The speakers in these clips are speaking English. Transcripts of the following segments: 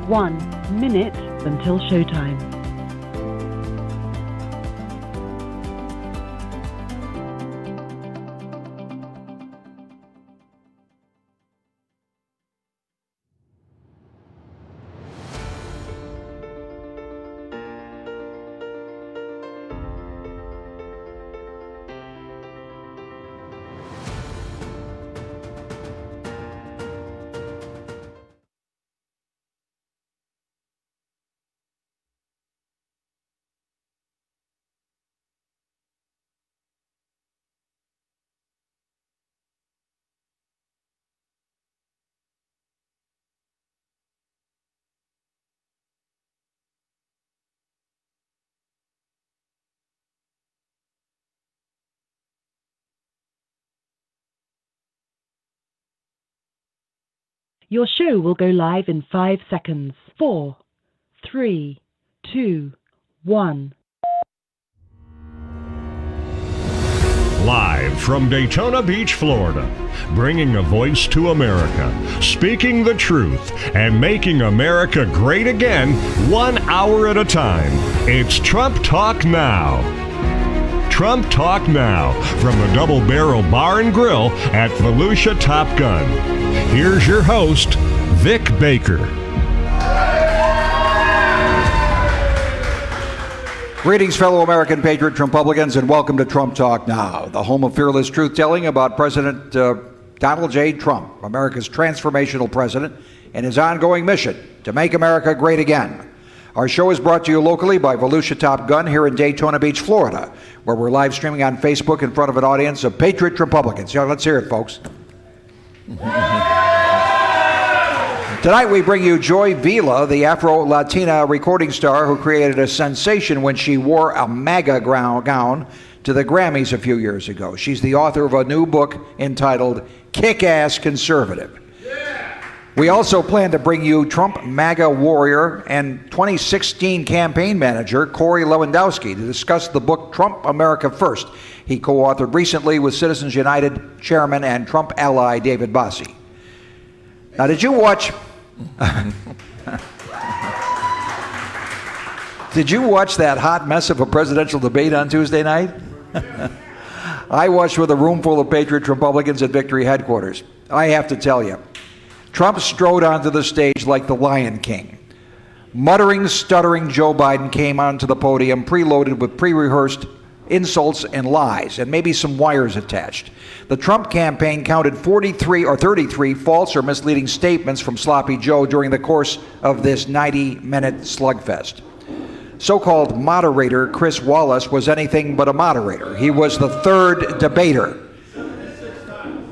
1 minute until showtime. Your show will go live in 5 seconds. 4, 3, 2, 1. Live from Daytona Beach, Florida, bringing a voice to America, speaking the truth, and making America great again, 1 hour at a time. It's Trump Talk Now. Trump Talk Now from the Double Barrel Bar and Grill at Volusia Top Gun. Here's your host, Vic Baker. Greetings, fellow American patriot Trumppublicans, and welcome to Trump Talk Now, the home of fearless truth-telling about President Donald J. Trump, America's transformational president, and his ongoing mission to make America great again. Our show is brought to you locally by Volusia Top Gun here in Daytona Beach, Florida, where we're live streaming on Facebook in front of an audience of patriot Trumppublicans. Yeah, let's hear it, folks. Tonight we bring you Joy Vila, the Afro-Latina recording star who created a sensation when she wore a MAGA gown to the Grammys a few years ago. She's the author of a new book entitled Kick-Ass Conservative. We also plan to bring you Trump MAGA warrior and 2016 campaign manager Corey Lewandowski to discuss the book Trump America First he co-authored recently with Citizens United chairman and Trump ally David Bossie. Now, did you watch that hot mess of a presidential debate on Tuesday night? I watched with a room full of patriot Republicans at Victory headquarters. I have to tell you, Trump strode onto the stage like the Lion King. Muttering, stuttering Joe Biden came onto the podium preloaded with pre-rehearsed insults and lies, and maybe some wires attached. The Trump campaign counted 43 or 33 false or misleading statements from Sloppy Joe during the course of this 90-minute slugfest. So-called moderator Chris Wallace was anything but a moderator. He was the third debater,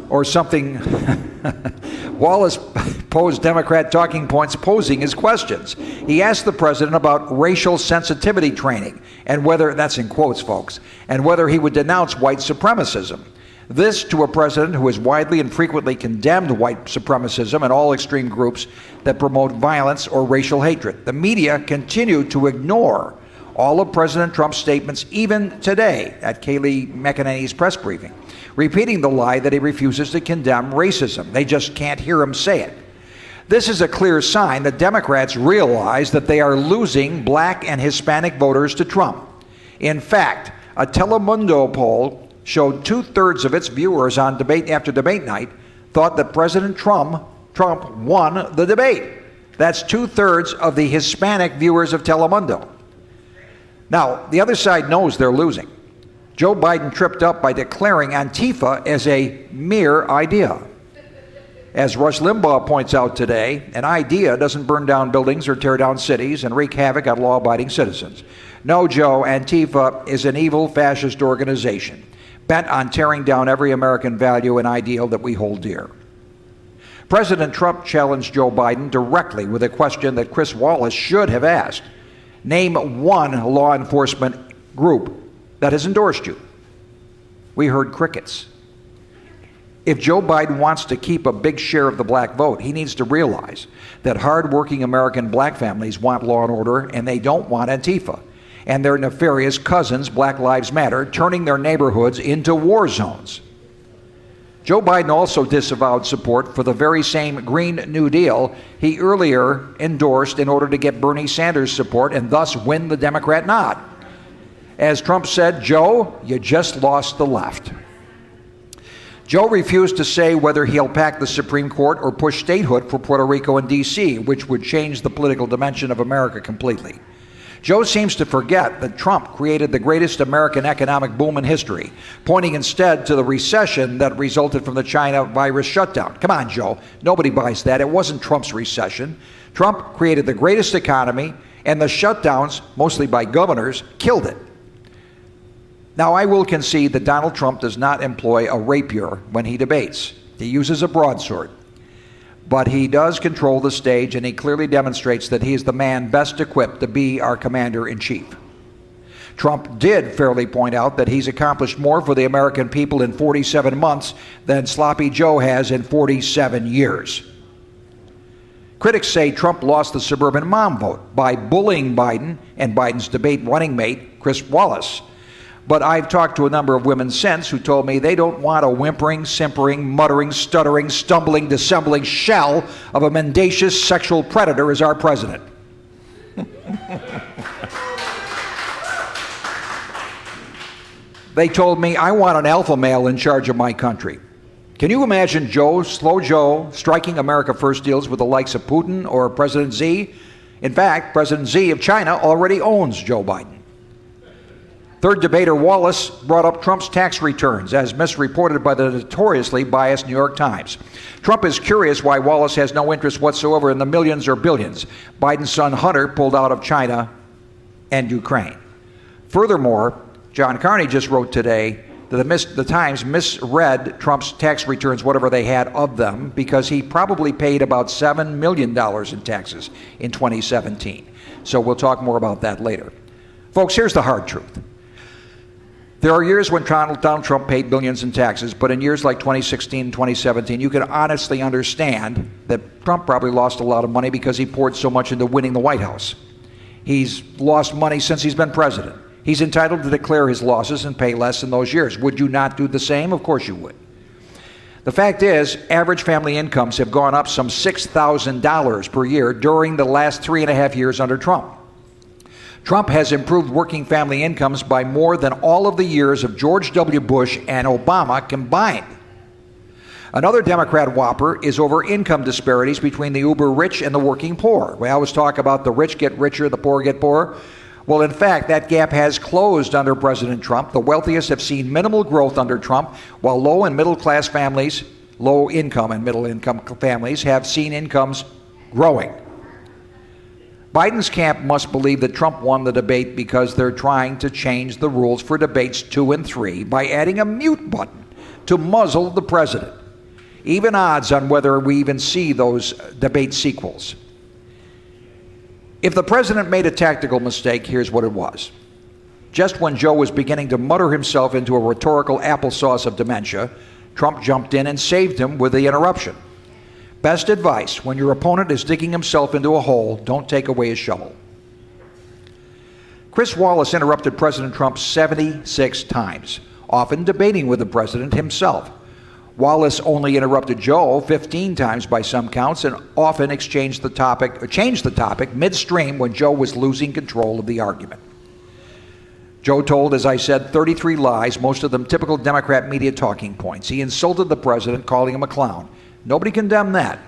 or something. Wallace posed Democrat talking points posing his questions. He asked the president about racial sensitivity training, and whether, that's in quotes, folks, and whether he would denounce white supremacism. This to a president who has widely and frequently condemned white supremacism and all extreme groups that promote violence or racial hatred. The media continue to ignore all of President Trump's statements, even today at Kayleigh McEnany's press briefing, repeating the lie that he refuses to condemn racism. They just can't hear him say it. This is a clear sign that Democrats realize that they are losing black and Hispanic voters to Trump. In fact, a Telemundo poll showed 2/3 of its viewers on debate after debate night thought that President Trump won the debate. That's 2/3 of the Hispanic viewers of Telemundo. Now, the other side knows they're losing. Joe Biden tripped up by declaring Antifa as a mere idea. As Rush Limbaugh points out today, an idea doesn't burn down buildings or tear down cities and wreak havoc on law-abiding citizens. No, Joe, Antifa is an evil fascist organization bent on tearing down every American value and ideal that we hold dear. President Trump challenged Joe Biden directly with a question that Chris Wallace should have asked. Name one law enforcement group that has endorsed you. We heard crickets. If Joe Biden wants to keep a big share of the black vote, he needs to realize that hardworking American black families want law and order, and they don't want Antifa and their nefarious cousins, Black Lives Matter, turning their neighborhoods into war zones. Joe Biden also disavowed support for the very same Green New Deal he earlier endorsed in order to get Bernie Sanders' support and thus win the Democrat nod. As Trump said, "Joe, you just lost the left." Joe refused to say whether he'll pack the Supreme Court or push statehood for Puerto Rico and D.C., which would change the political dimension of America completely. Joe seems to forget that Trump created the greatest American economic boom in history, pointing instead to the recession that resulted from the China virus shutdown. Come on, Joe. Nobody buys that. It wasn't Trump's recession. Trump created the greatest economy, and the shutdowns, mostly by governors, killed it. Now, I will concede that Donald Trump does not employ a rapier when he debates. He uses a broadsword. But he does control the stage, and he clearly demonstrates that he is the man best equipped to be our commander-in-chief. Trump did fairly point out that he's accomplished more for the American people in 47 months than Sloppy Joe has in 47 years. Critics say Trump lost the suburban mom vote by bullying Biden and Biden's debate running mate, Chris Wallace. But I've talked to a number of women since who told me they don't want a whimpering, simpering, muttering, stuttering, stumbling, dissembling shell of a mendacious sexual predator as our president. They told me, I want an alpha male in charge of my country. Can you imagine Slow Joe, striking America First deals with the likes of Putin or President Xi? In fact, President Xi of China already owns Joe Biden. Third debater Wallace brought up Trump's tax returns, as misreported by the notoriously biased New York Times. Trump is curious why Wallace has no interest whatsoever in the millions or billions Biden's son Hunter pulled out of China and Ukraine. Furthermore, John Carney just wrote today that the Times misread Trump's tax returns, whatever they had of them, because he probably paid about $7 million in taxes in 2017. So we'll talk more about that later. Folks, here's the hard truth. There are years when Donald Trump paid billions in taxes, but in years like 2016 and 2017, you can honestly understand that Trump probably lost a lot of money because he poured so much into winning the White House. He's lost money since he's been president. He's entitled to declare his losses and pay less in those years. Would you not do the same? Of course you would. The fact is, average family incomes have gone up some $6,000 per year during the last 3.5 years under Trump. Trump has improved working family incomes by more than all of the years of George W. Bush and Obama combined. Another Democrat whopper is over income disparities between the uber rich and the working poor. We always talk about the rich get richer, the poor get poorer. Well, in fact, that gap has closed under President Trump. The wealthiest have seen minimal growth under Trump, while low and middle class families, low income and middle income families have seen incomes growing. Biden's camp must believe that Trump won the debate because they're trying to change the rules for debates 2 and 3 by adding a mute button to muzzle the president. Even odds on whether we even see those debate sequels. If the president made a tactical mistake, here's what it was. Just when Joe was beginning to mutter himself into a rhetorical applesauce of dementia, Trump jumped in and saved him with the interruption. Best advice, when your opponent is digging himself into a hole, don't take away his shovel. Chris Wallace interrupted President Trump 76 times, often debating with the president himself. Wallace only interrupted Joe 15 times by some counts and often changed the topic midstream when Joe was losing control of the argument. Joe told, as I said, 33 lies, most of them typical Democrat media talking points. He insulted the president, calling him a clown. Nobody condemned that.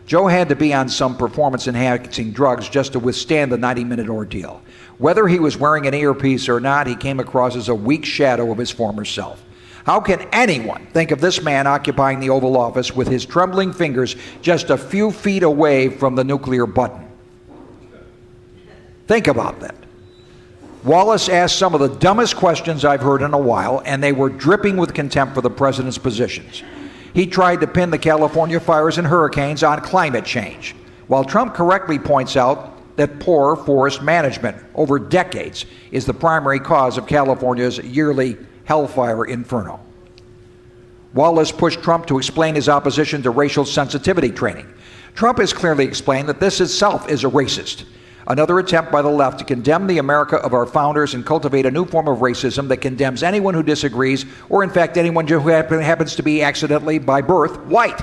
Joe had to be on some performance-enhancing drugs just to withstand the 90-minute ordeal. Whether he was wearing an earpiece or not, he came across as a weak shadow of his former self. How can anyone think of this man occupying the Oval Office with his trembling fingers just a few feet away from the nuclear button? Think about that. Wallace asked some of the dumbest questions I've heard in a while, and they were dripping with contempt for the president's positions. He tried to pin the California fires and hurricanes on climate change, while Trump correctly points out that poor forest management over decades is the primary cause of California's yearly hellfire inferno. Wallace pushed Trump to explain his opposition to racial sensitivity training. Trump has clearly explained that this itself is a racist. Another attempt by the left to condemn the America of our founders and cultivate a new form of racism that condemns anyone who disagrees, or in fact anyone who happens to be accidentally, by birth, white.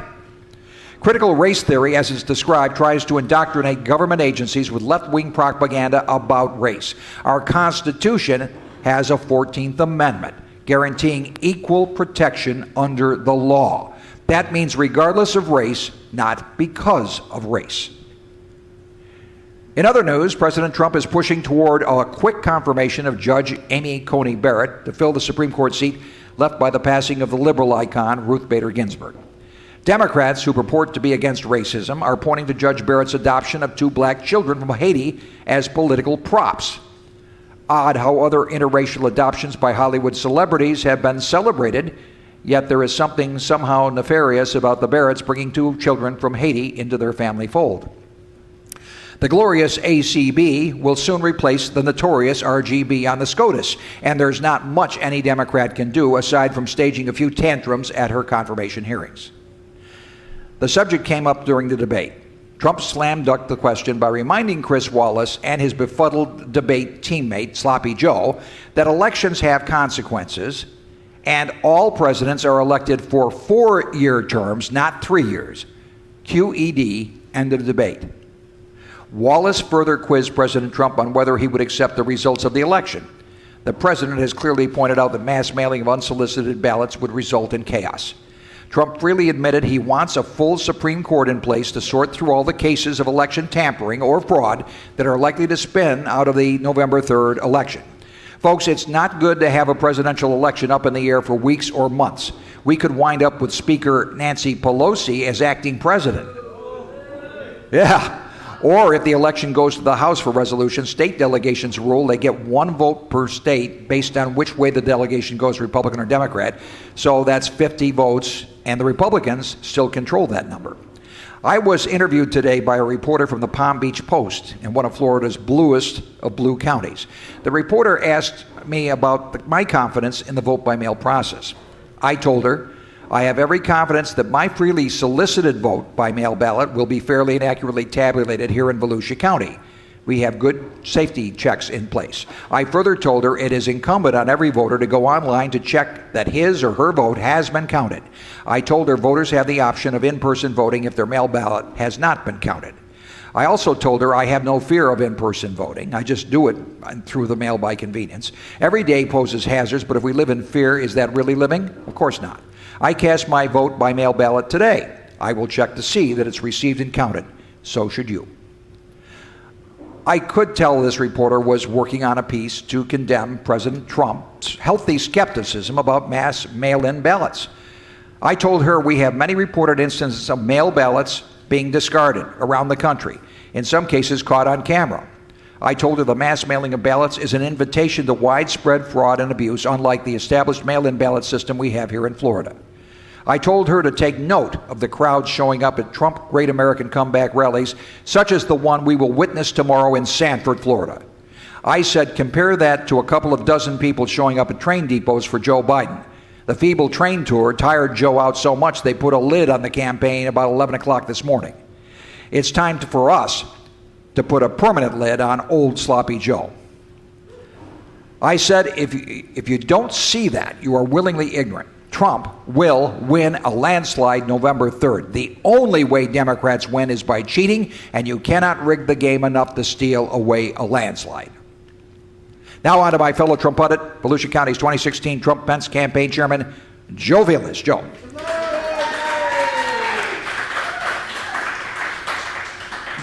Critical race theory, as it's described, tries to indoctrinate government agencies with left-wing propaganda about race. Our Constitution has a 14th Amendment guaranteeing equal protection under the law. That means regardless of race, not because of race. In other news, President Trump is pushing toward a quick confirmation of Judge Amy Coney Barrett to fill the Supreme Court seat left by the passing of the liberal icon Ruth Bader Ginsburg. Democrats who purport to be against racism are pointing to Judge Barrett's adoption of 2 black children from Haiti as political props. Odd how other interracial adoptions by Hollywood celebrities have been celebrated, yet there is something somehow nefarious about the Barretts bringing 2 children from Haiti into their family fold. The glorious ACB will soon replace the notorious RGB on the SCOTUS, and there's not much any Democrat can do aside from staging a few tantrums at her confirmation hearings. The subject came up during the debate. Trump slam-dunked the question by reminding Chris Wallace and his befuddled debate teammate, Sloppy Joe, that elections have consequences and all presidents are elected for 4-year terms, not 3 years. QED, end of debate. Wallace further quizzed President Trump on whether he would accept the results of the election. The president has clearly pointed out that mass mailing of unsolicited ballots would result in chaos. Trump freely admitted he wants a full Supreme Court in place to sort through all the cases of election tampering or fraud that are likely to spin out of the November 3rd election. Folks, it's not good to have a presidential election up in the air for weeks or months. We could wind up with Speaker Nancy Pelosi as acting president. Yeah. Or if the election goes to the House for resolution, state delegations rule they get 1 vote per state based on which way the delegation goes, Republican or Democrat. So that's 50 votes, and the Republicans still control that number. I was interviewed today by a reporter from the Palm Beach Post in one of Florida's bluest of blue counties. The reporter asked me about my confidence in the vote-by-mail process. I told her, I have every confidence that my freely solicited vote by mail ballot will be fairly and accurately tabulated here in Volusia County. We have good safety checks in place. I further told her it is incumbent on every voter to go online to check that his or her vote has been counted. I told her voters have the option of in-person voting if their mail ballot has not been counted. I also told her I have no fear of in-person voting. I just do it through the mail by convenience. Every day poses hazards, but if we live in fear, is that really living? Of course not. I cast my vote by mail ballot today. I will check to see that it's received and counted. So should you. I could tell this reporter was working on a piece to condemn President Trump's healthy skepticism about mass mail-in ballots. I told her we have many reported instances of mail ballots being discarded around the country, in some cases caught on camera. I told her the mass mailing of ballots is an invitation to widespread fraud and abuse, unlike the established mail-in ballot system we have here in Florida. I told her to take note of the crowds showing up at Trump Great American Comeback rallies, such as the one we will witness tomorrow in Sanford, Florida. I said, compare that to a couple of dozen people showing up at train depots for Joe Biden. The feeble train tour tired Joe out so much they put a lid on the campaign about 11 o'clock this morning. It's time for us to put a permanent lid on old Sloppy Joe. I said, if you don't see that, you are willingly ignorant. Trump will win a landslide November 3rd. The only way Democrats win is by cheating, and you cannot rig the game enough to steal away a landslide. Now on to my fellow Trump pundit, Volusia County's 2016 Trump-Pence campaign chairman, Joe Villas. Joe.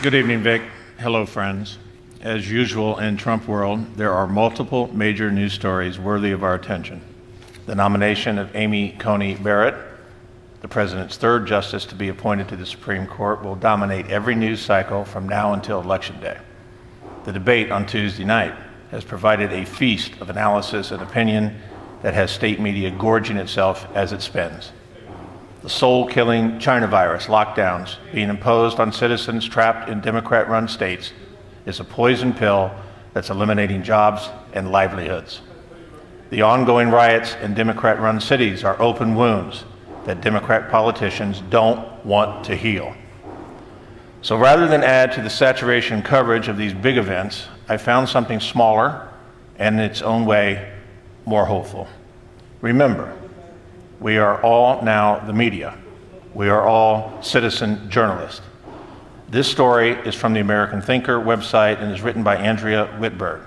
Good evening, Vic. Hello, friends. As usual in Trump world, there are multiple major news stories worthy of our attention. The nomination of Amy Coney Barrett, the president's 3rd justice to be appointed to the Supreme Court, will dominate every news cycle from now until Election Day. The debate on Tuesday night has provided a feast of analysis and opinion that has state media gorging itself as it spins. The soul-killing China virus lockdowns being imposed on citizens trapped in Democrat-run states is a poison pill that's eliminating jobs and livelihoods. The ongoing riots in Democrat-run cities are open wounds that Democrat politicians don't want to heal. So rather than add to the saturation coverage of these big events, I found something smaller and in its own way more hopeful. Remember, we are all now the media. We are all citizen journalists. This story is from the American Thinker website and is written by Andrea Whitberg.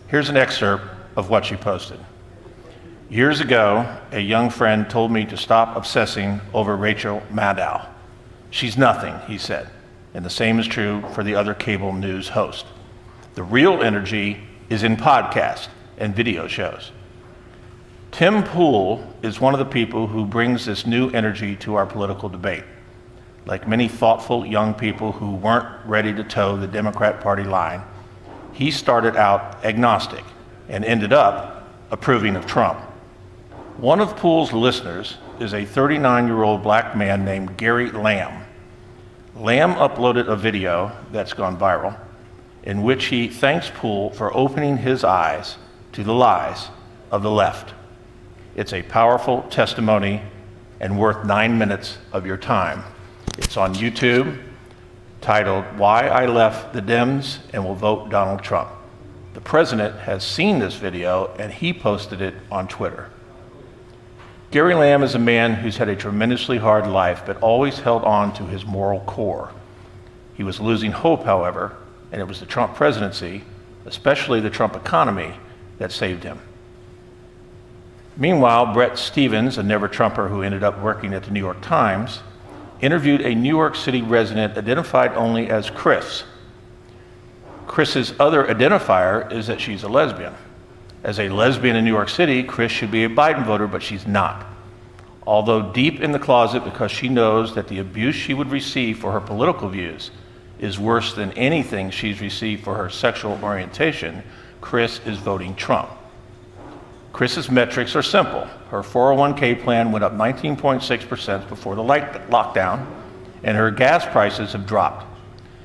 Here's an excerpt of what she posted. Years ago, a young friend told me to stop obsessing over Rachel Maddow. She's nothing, he said, and the same is true for the other cable news host. The real energy is in podcasts and video shows. Tim Pool is one of the people who brings this new energy to our political debate. Like many thoughtful young people who weren't ready to toe the Democrat Party line, he started out agnostic and ended up approving of Trump. One of Pool's listeners is a 39-year-old black man named Gary Lamb. Lamb uploaded a video that's gone viral in which he thanks Pool for opening his eyes to the lies of the left. It's a powerful testimony and worth 9 minutes of your time. It's on YouTube, titled "Why I Left the Dems and Will Vote Donald Trump." The president has seen this video and he posted it on Twitter. Gary Lamb is a man who's had a tremendously hard life but always held on to his moral core. He was losing hope, however, and it was the Trump presidency, especially the Trump economy, that saved him. Meanwhile, Brett Stevens, a never-Trumper who ended up working at the New York Times, interviewed a New York City resident identified only as Chris. Chris's other identifier is that she's a lesbian. As a lesbian in New York City, Chris should be a Biden voter, but she's not. Although deep in the closet because she knows that the abuse she would receive for her political views is worse than anything she's received for her sexual orientation, Chris is voting Trump. Chris's metrics are simple. Her 401k plan went up 19.6% before the lockdown, and her gas prices have dropped.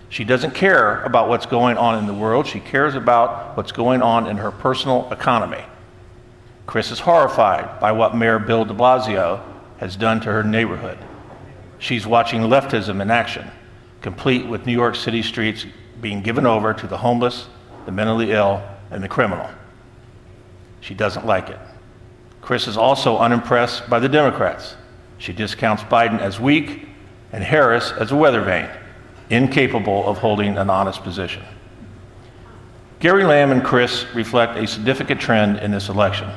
She doesn't care about what's going on in the world. She cares about what's going on in her personal economy. Chris is horrified by what Mayor Bill de Blasio has done to her neighborhood. She's watching leftism in action, complete with New York City streets being given over to the homeless, the mentally ill, and the criminal. She doesn't like it. Chris is also unimpressed by the Democrats. She discounts Biden as weak and Harris as a weather vane, incapable of holding an honest position. Gary Lamb and Chris reflect a significant trend in this election.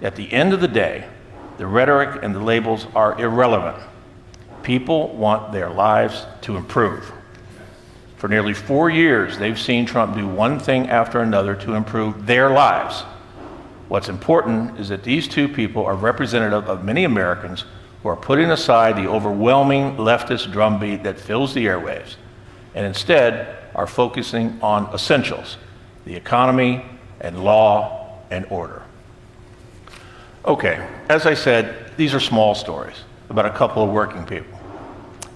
At the end of the day, the rhetoric and the labels are irrelevant. People want their lives to improve. For nearly 4 years, they've seen Trump do one thing after another to improve their lives. What's important is that these two people are representative of many Americans who are putting aside the overwhelming leftist drumbeat that fills the airwaves and instead are focusing on essentials, the economy and law and order. Okay, as I said, these are small stories about a couple of working people.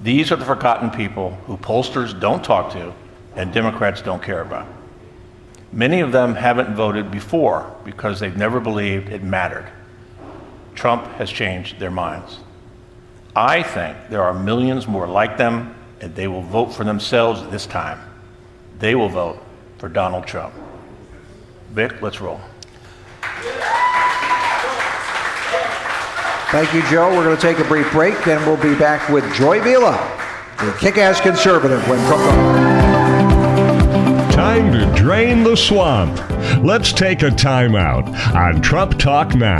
These are the forgotten people who pollsters don't talk to and Democrats don't care about. Many of them haven't voted before because they've never believed it mattered. Trump has changed their minds. I think there are millions more like them, and they will vote for themselves this time. They will vote for Donald Trump. Vic, let's roll. Thank you, Joe. We're going to take a brief break, then we'll be back with Joy Vila, the kick-ass conservative when Trump. Time to drain the swamp. Let's take a timeout on Trump Talk Now.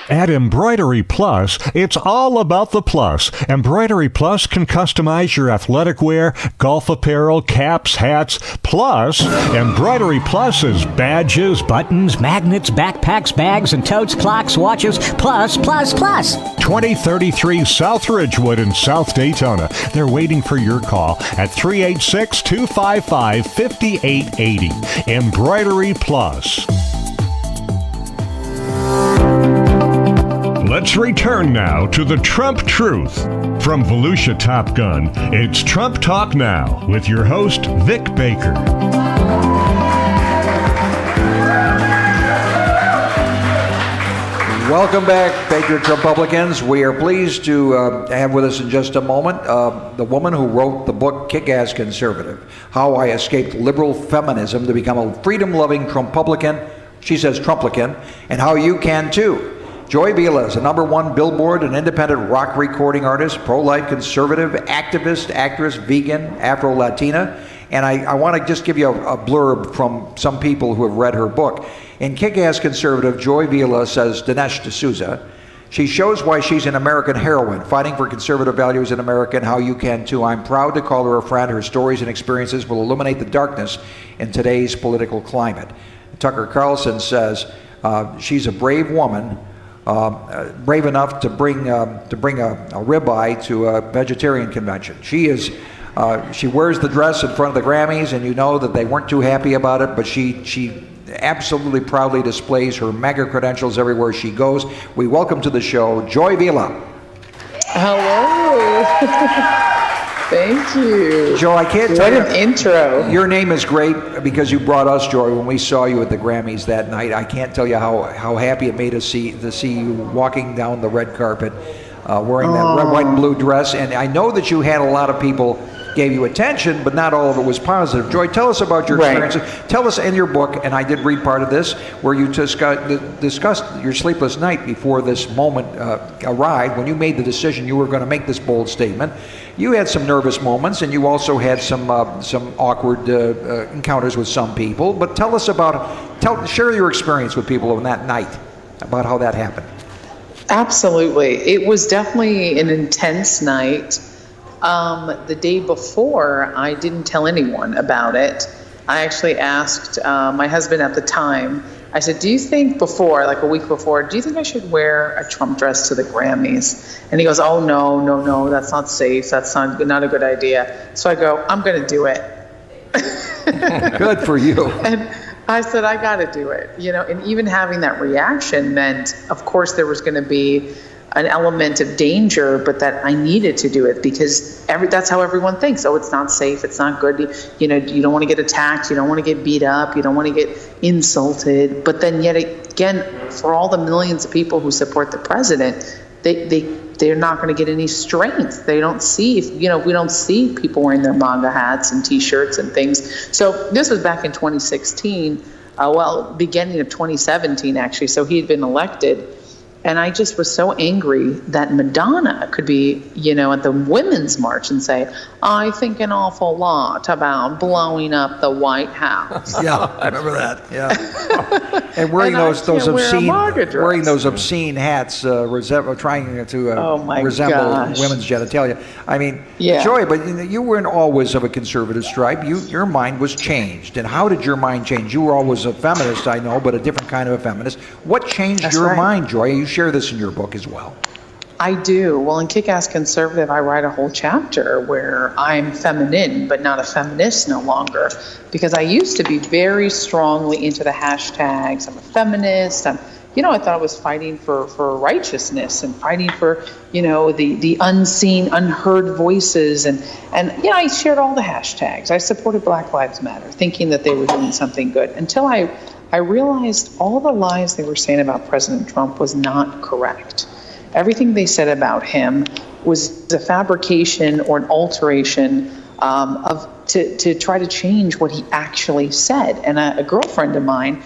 At Embroidery Plus, it's all about the plus. Embroidery Plus can customize your athletic wear, golf apparel, caps, hats. Plus, Embroidery Plus is badges, buttons, magnets, backpacks, bags, and totes, clocks, watches, plus. 2033 South Ridgewood in South Daytona. They're waiting for your call at 386-255-5880. Embroidery Plus. Let's return now to the Trump Truth. From Volusia Top Gun, it's Trump Talk Now with your host, Vic Baker. Welcome back, Patriot Republicans. We are pleased to have with us in just a moment the woman who wrote the book Kick-Ass Conservative, How I Escaped Liberal Feminism to Become a Freedom-Loving Trumpublican. She says Trumplican, and how you can too. Joy Vila is a #1 Billboard, an independent rock recording artist, pro-life conservative, activist, actress, vegan, Afro-Latina. And I want to just give you a blurb from some people who have read her book. In Kick-Ass Conservative, Joy Vila says, Dinesh D'Souza, she shows why she's an American heroine, fighting for conservative values in America and how you can too. I'm proud to call her a friend. Her stories and experiences will illuminate the darkness in today's political climate. Tucker Carlson says she's a brave woman, brave enough to bring a ribeye to a vegetarian convention. She wears the dress in front of the Grammys, and you know that they weren't too happy about it, but she absolutely proudly displays her MAGA credentials everywhere she goes. We welcome to the show Joy Vila. Hello. Thank you. Joy, I can't tell you. What an intro. Your name is great because you brought us joy when we saw you at the Grammys that night. I can't tell you how happy it made us to see you walking down the red carpet wearing that red, white, and blue dress. And I know that you had a lot of people gave you attention, but not all of it was positive. Joy, tell us about your experiences. Tell us in your book, and I did read part of this, where you discussed your sleepless night before this moment arrived, when you made the decision you were going to make this bold statement. You had some nervous moments, and you also had some awkward encounters with some people. But tell us share your experience with people on that night, about how that happened. Absolutely. It was definitely an intense night. The day before, I didn't tell anyone about it. I actually asked my husband at the time, I said, do you think a week before, do you think I should wear a Trump dress to the Grammys? And he goes, oh, no, that's not safe. That's not a good idea. So I go, I'm going to do it. Good for you. And I said, I got to do it. And even having that reaction meant, of course, there was going to be an element of danger, but that I needed to do it because that's how everyone thinks. Oh, it's not safe. It's not good. You don't want to get attacked. You don't want to get beat up. You don't want to get insulted. But then yet again, for all the millions of people who support the president, they're not going to get any strength. They don't see, we don't see people wearing their MAGA hats and T-shirts and things. So this was back in 2016, beginning of 2017, actually. So he had been elected. And I just was so angry that Madonna could be, at the Women's March and say, I think an awful lot about blowing up the White House. Yeah, I remember that. Yeah, and wearing those obscene hats, trying to resemble women's genitalia. I mean, Joy, but you weren't always of a conservative stripe. Your mind was changed. And how did your mind change? You were always a feminist, I know, but a different kind of a feminist. What changed your mind, Joy? You share this in your book as well. I do. Well, in Kick-Ass Conservative, I write a whole chapter where I'm feminine, but not a feminist no longer, because I used to be very strongly into the hashtags. I'm a feminist. I thought I was fighting for righteousness and fighting for, the unseen, unheard voices. And I shared all the hashtags. I supported Black Lives Matter, thinking that they were doing something good, until I realized all the lies they were saying about President Trump was not correct. Everything they said about him was a fabrication or an alteration to try to change what he actually said. And a girlfriend of mine,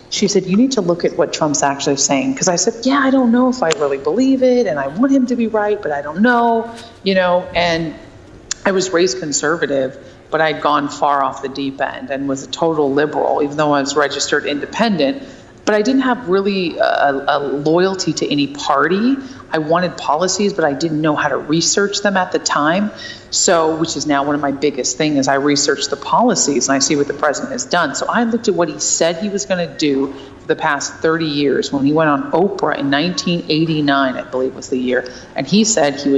she said, you need to look at what Trump's actually saying. Because I said, I don't know if I really believe it, and I want him to be right, but I don't know, and I was raised conservative, but I'd gone far off the deep end and was a total liberal, even though I was registered independent. But I didn't have really a loyalty to any party. I wanted policies, but I didn't know how to research them at the time. So, which is now one of my biggest things, is I research the policies and I see what the president has done. So I looked at what he said he was going to do for the past 30 years. When he went on Oprah in 1989, I believe was the year, and he said he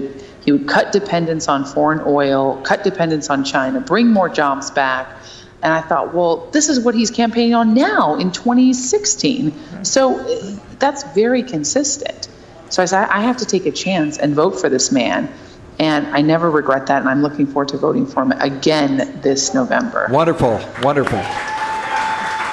would cut dependence on foreign oil, cut dependence on China, bring more jobs back. And I thought, well, this is what he's campaigning on now in 2016. So that's very consistent. So I said, I have to take a chance and vote for this man. And I never regret that. And I'm looking forward to voting for him again this November. Wonderful, wonderful.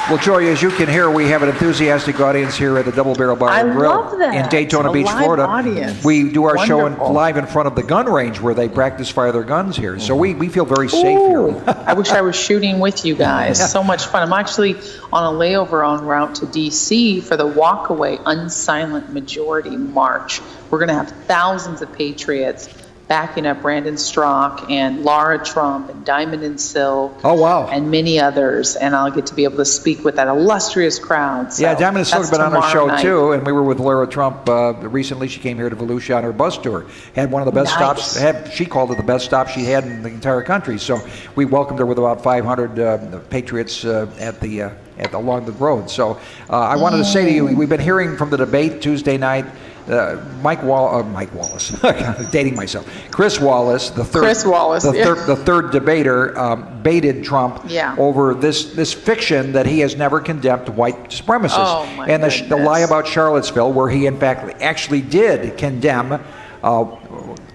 Well, Joy, as you can hear, we have an enthusiastic audience here at the Double Barrel Bar and Grill love that. in Daytona A Beach, live Florida. audience. We do our show Wonderful. live in front of the gun range where they practice fire their guns here. So we feel very safe Ooh, here. I wish I was shooting with you guys. Yeah. So much fun. I'm actually on a layover en route to D.C. for the Walkaway Unsilent Majority March. We're going to have thousands of patriots backing up Brandon Strzok and Laura Trump and Diamond and Silk. Oh, wow. And many others. And I'll get to be able to speak with that illustrious crowd. So Yeah, Diamond and Silk has that's been on our show tomorrow night. too, and we were with Laura Trump recently. She came here to Volusia on her bus tour. Had one of the best Nice. stops. She called it the best stop she had in the entire country. So we welcomed her with about 500 patriots along the road. So I wanted to say to you, we've been hearing from the debate Tuesday night. Mike Wallace, dating myself. Chris Wallace, the third debater, baited Trump over this fiction that he has never condemned white supremacists. Oh, my and the goodness. lie about Charlottesville, where he in fact actually did condemn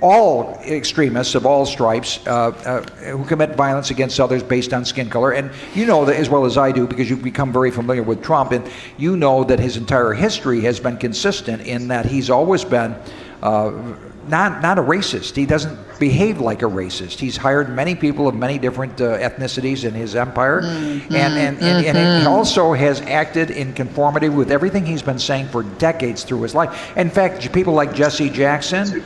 all extremists of all stripes who commit violence against others based on skin color. And you know that as well as I do, because you've become very familiar with Trump, and you know that his entire history has been consistent in that he's always been not a racist. He doesn't behave like a racist. He's hired many people of many different ethnicities in his empire, and he also has acted in conformity with everything he's been saying for decades through his life. In fact, people like Jesse Jackson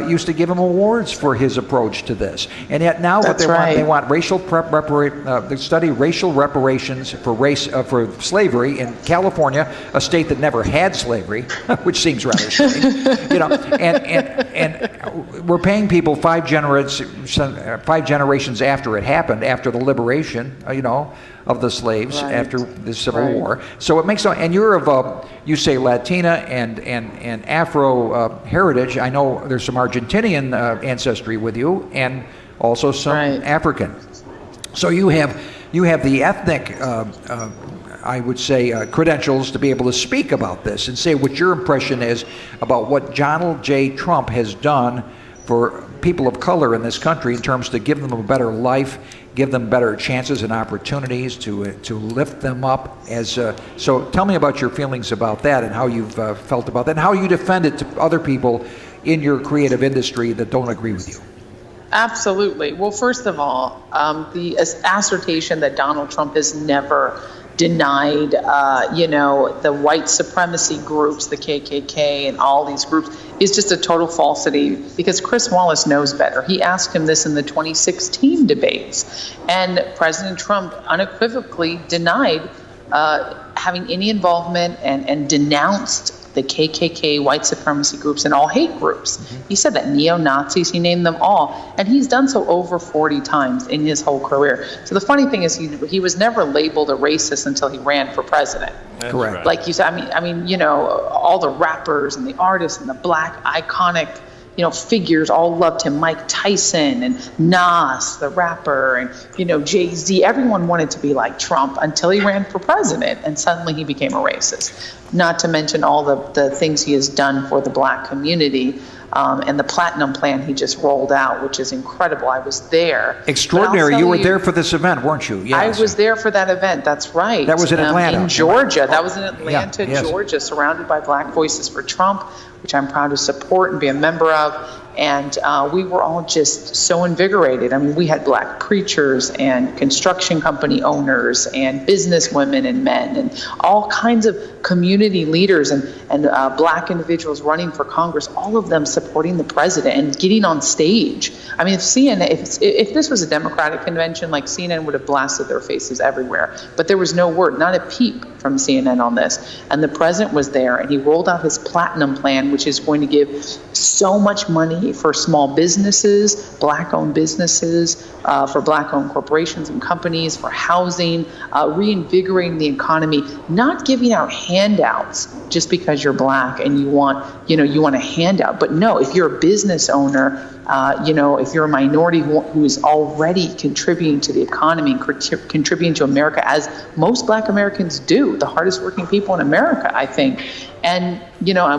used to give him awards for his approach to this, and yet now what they want racial they study racial reparations for slavery in California, a state that never had slavery, which seems rather strange, and we're paying people 5 generations after it happened, after the liberation, of the slaves after the Civil War. So it makes and you're of you say Latina and Afro heritage. I know there's some Argentinian ancestry with you, and also some African. So you have the ethnic I would say credentials to be able to speak about this and say what your impression is about what Donald J. Trump has done for people of color in this country in terms to give them a better life, give them better chances and opportunities to lift them up. So tell me about your feelings about that and how you've felt about that and how you defend it to other people in your creative industry that don't agree with you. Absolutely. Well, first of all, the assertion that Donald Trump has never denied, the white supremacy groups, the KKK and all these groups, is just a total falsity, because Chris Wallace knows better. He asked him this in the 2016 debates, and President Trump unequivocally denied having any involvement and denounced the KKK, white supremacy groups, and all hate groups. He said that neo-Nazis, he named them all, and he's done so over 40 times in his whole career. So the funny thing is he was never labeled a racist until he ran for president. That's correct. Like you said, I mean, all the rappers and the artists and the black iconic figures all loved him. Mike Tyson and Nas, the rapper, and, Jay-Z. Everyone wanted to be like Trump until he ran for president, and suddenly he became a racist. Not to mention all the things he has done for the black community, and the platinum plan he just rolled out, which is incredible. I was there. Extraordinary. You were there for this event, weren't you? Yes. I was there for that event. That's right. That was in Atlanta. In Georgia. That was in Atlanta, yes. Georgia, surrounded by Black Voices for Trump, which I'm proud to support and be a member of. And we were all just so invigorated. I mean, we had black preachers and construction company owners and business women and men and all kinds of community leaders and black individuals running for Congress, all of them supporting the president and getting on stage. I mean, if this was a Democratic convention, like CNN would have blasted their faces everywhere. But there was no word, not a peep from CNN on this. And the president was there, and he rolled out his platinum plan, which is going to give so much money for small businesses, black-owned businesses, for black-owned corporations and companies, for housing, reinvigorating the economy, not giving out handouts just because you're black and you want a handout. But no, if you're a business owner, if you're a minority who is already contributing to the economy and contributing to America, as most black Americans do, the hardest working people in America, I think, and,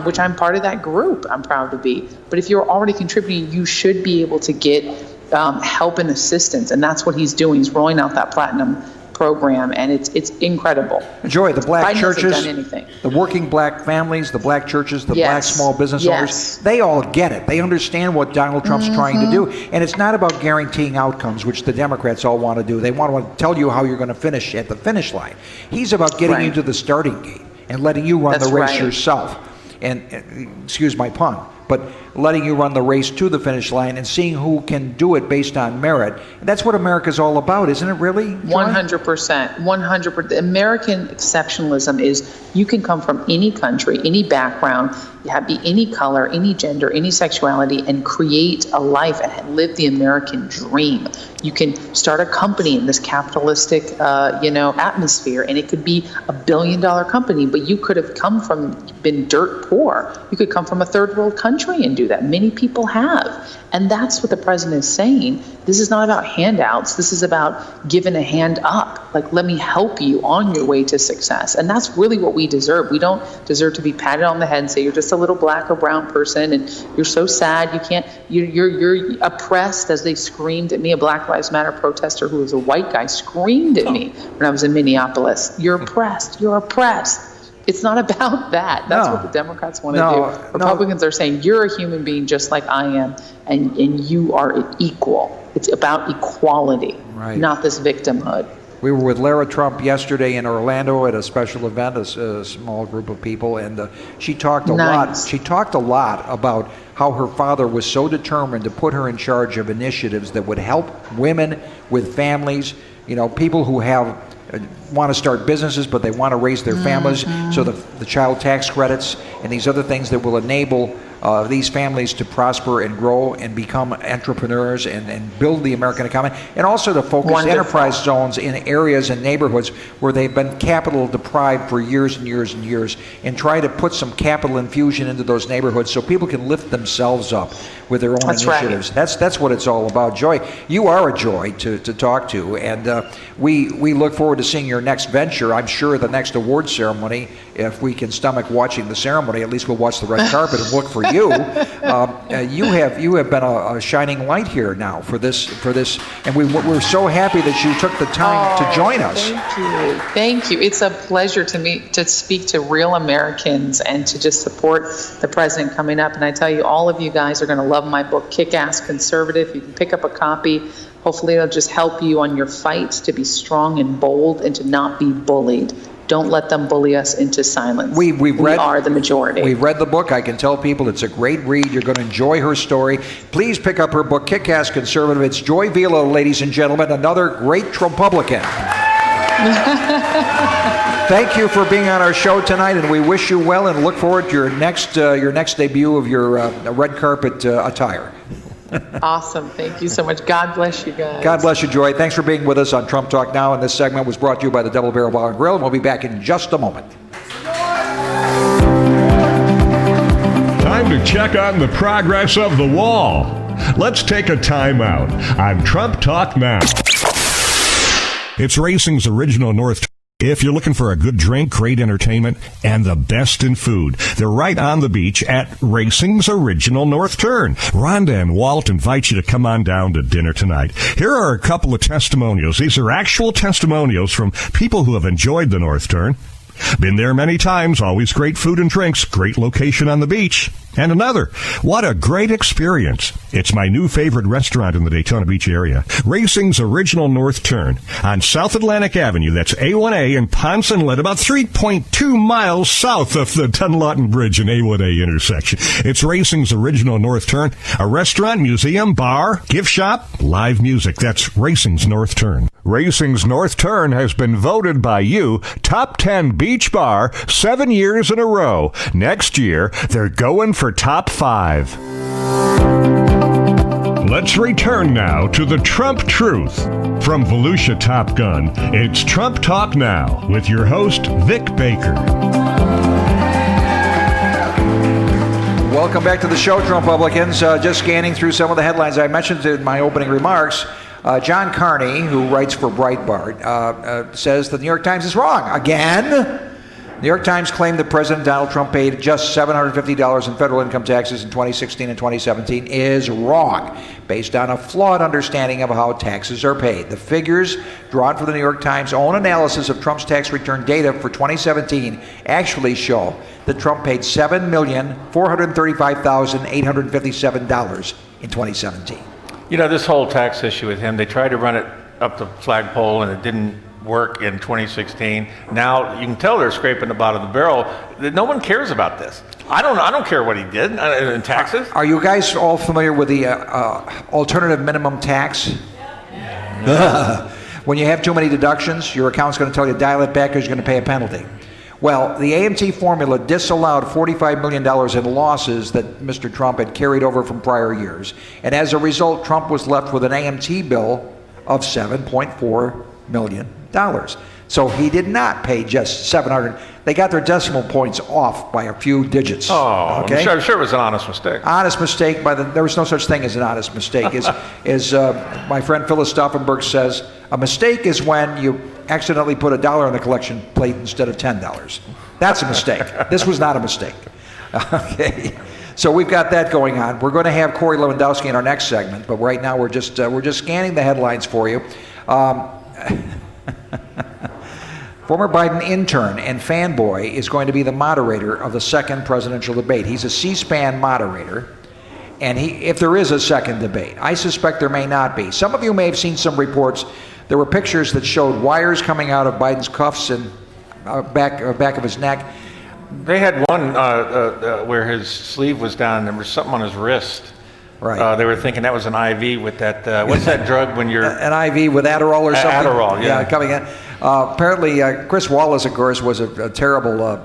which I'm part of that group, I'm proud to be. But if you're already contributing, you should be able to get help and assistance. And that's what he's doing. He's rolling out that platinum program, and it's incredible. Joy, the black Biden churches, hasn't done anything. the working black families, the black churches, the black small business owners, they all get it. They understand what Donald Trump's trying to do. And it's not about guaranteeing outcomes, which the Democrats all want to do. They want to tell you how you're going to finish at the finish line. He's about getting you to the starting gate and letting you run the race yourself. And excuse my pun, but letting you run the race to the finish line and seeing who can do it based on merit. And that's what America's all about, isn't it really? 100%. 100%. American exceptionalism is you can come from any country, any background, be any color, any gender, any sexuality, and create a life and live the American dream. You can start a company in this capitalistic, atmosphere, and it could be $1 billion company, but you could have been dirt poor. You could come from a third world country and do that. Many people have. And that's what the president is saying. This is not about handouts. This is about giving a hand up. Like, let me help you on your way to success. And that's really what we deserve. We don't deserve to be patted on the head and say, you're just a little black or brown person and you're so sad. You can't, you're oppressed, as they screamed at me. A Black Lives Matter protester who was a white guy screamed at me when I was in Minneapolis. You're oppressed. You're oppressed. It's not about that. That's what the Democrats want to do. Republicans are saying, you're a human being just like I am, and you are equal. It's about equality, not this victimhood. We were with Lara Trump yesterday in Orlando at a special event, a small group of people, and she talked a lot. She talked a lot about how her father was so determined to put her in charge of initiatives that would help women with families, people who want to start businesses, but they want to raise their families. So the child tax credits and these other things that will enable these families to prosper and grow and become entrepreneurs and build the American economy, and also to focus enterprise zones in areas and neighborhoods where they've been capital deprived for years and years and years, and try to put some capital infusion into those neighborhoods so people can lift themselves up with their own initiatives. That's what it's all about. Joy, you are a joy to talk to, and we look forward to seeing your next venture. I'm sure the next award ceremony, if we can stomach watching the ceremony, at least we'll watch the red carpet and look for you. You have been a shining light here now for this, and we're so happy that you took the time to join us. Thank you. It's a pleasure to speak to real Americans and to just support the president coming up. And I tell you, all of you guys are going to love my book, Kick-Ass Conservative. You can pick up a copy. Hopefully it'll just help you on your fight to be strong and bold and to not be bullied. Don't let them bully us into silence. We are the majority. We've read the book. I can tell people it's a great read. You're going to enjoy her story. Please pick up her book, Kick-Ass Conservative. It's Joy Vila, ladies and gentlemen, another great Trumpublican. Thank you for being on our show tonight, and we wish you well and look forward to your next debut of your red carpet attire. Awesome. Thank you so much. God bless you guys. God bless you, Joy. Thanks for being with us on Trump Talk Now. And this segment was brought to you by the Double Barrel Bar and Grill. And we'll be back in just a moment. Time to check on the progress of the wall. Let's take a time out on Trump Talk Now. It's racing's original North. If you're looking for a good drink, great entertainment, and the best in food, they're right on the beach at Racing's Original North Turn. Rhonda and Walt invite you to come on down to dinner tonight. Here are a couple of testimonials. These are actual testimonials from people who have enjoyed the North Turn. Been there many times, always great food and drinks, great location on the beach. And another, what a great experience. It's my new favorite restaurant in the Daytona Beach area, Racing's Original North Turn on South Atlantic Avenue. That's A1A in Ponce Inlet, about 3.2 miles south of the Dunlawton Bridge and A1A intersection. It's Racing's Original North Turn, a restaurant, museum, bar, gift shop, live music. That's Racing's North Turn. Racing's North Turn has been voted by you top 10 beach bar 7 years in a row. Next year, they're going for top 5. Let's return now to the Trump Truth. From Volusia Top Gun, it's Trump Talk Now with your host, Vic Baker. Welcome back to the show, Trumpublicans. Just scanning through some of the headlines I mentioned in my opening remarks. John Carney, who writes for Breitbart, says the New York Times is wrong again. New York Times claimed that President Donald Trump paid just $750 in federal income taxes in 2016 and 2017 is wrong, based on a flawed understanding of how taxes are paid. The figures drawn from the New York Times' own analysis of Trump's tax return data for 2017 actually show that Trump paid $7,435,857 in 2017. You know, this whole tax issue with him, they tried to run it up the flagpole and it didn't work in 2016. Now you can tell they're scraping the bottom of the barrel. No one cares about this. I don't care what he did in taxes. Are you guys all familiar with the alternative minimum tax? When you have too many deductions, your account's going to tell you dial it back because you're going to pay a penalty. Well, the AMT formula disallowed $45 million in losses that Mr. Trump had carried over from prior years. And as a result, Trump was left with an AMT bill of $7.4 million. So he did not pay just $700. They got their decimal points off by a few digits. Oh, okay? I'm sure it was an honest mistake. Honest mistake. There was no such thing as an honest mistake. As my friend Phyllis Stauffenberg says, a mistake is when you accidentally put $1 on the collection plate instead of $10. That's a mistake. This was not a mistake. Okay. So we've got that going on. We're going to have Corey Lewandowski in our next segment, but right now we're just scanning the headlines for you. Former Biden intern and fanboy is going to be the moderator of the second presidential debate. He's a C-SPAN moderator, and if there is a second debate, I suspect there may not be. Some of you may have seen some reports. There were pictures that showed wires coming out of Biden's cuffs and back of his neck. They had one where his sleeve was down and there was something on his wrist. Right. They were thinking that was an IV with that, what's that drug when you're... An IV with Adderall or something? Adderall, yeah. Coming in. Apparently, Chris Wallace, of course, was a terrible,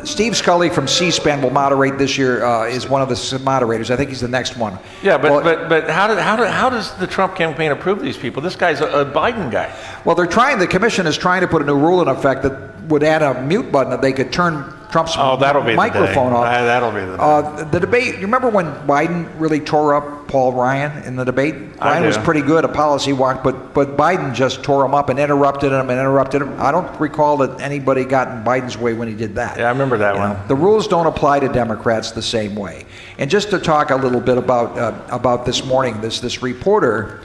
Steve Scully from C-SPAN will moderate this year, is one of the moderators. I think he's the next one. Yeah, but how does the Trump campaign approve these people? This guy's a Biden guy. Well, the commission is trying to put a new rule in effect that would add a mute button that they could turn Trump's microphone off. That'll be the day. The debate, you remember when Biden really tore up Paul Ryan in the debate? Ryan was pretty good, a policy walk, but Biden just tore him up and interrupted him. I don't recall that anybody got in Biden's way when he did that. Yeah, I remember that one. The rules don't apply to Democrats the same way. And just to talk a little bit about this morning, this reporter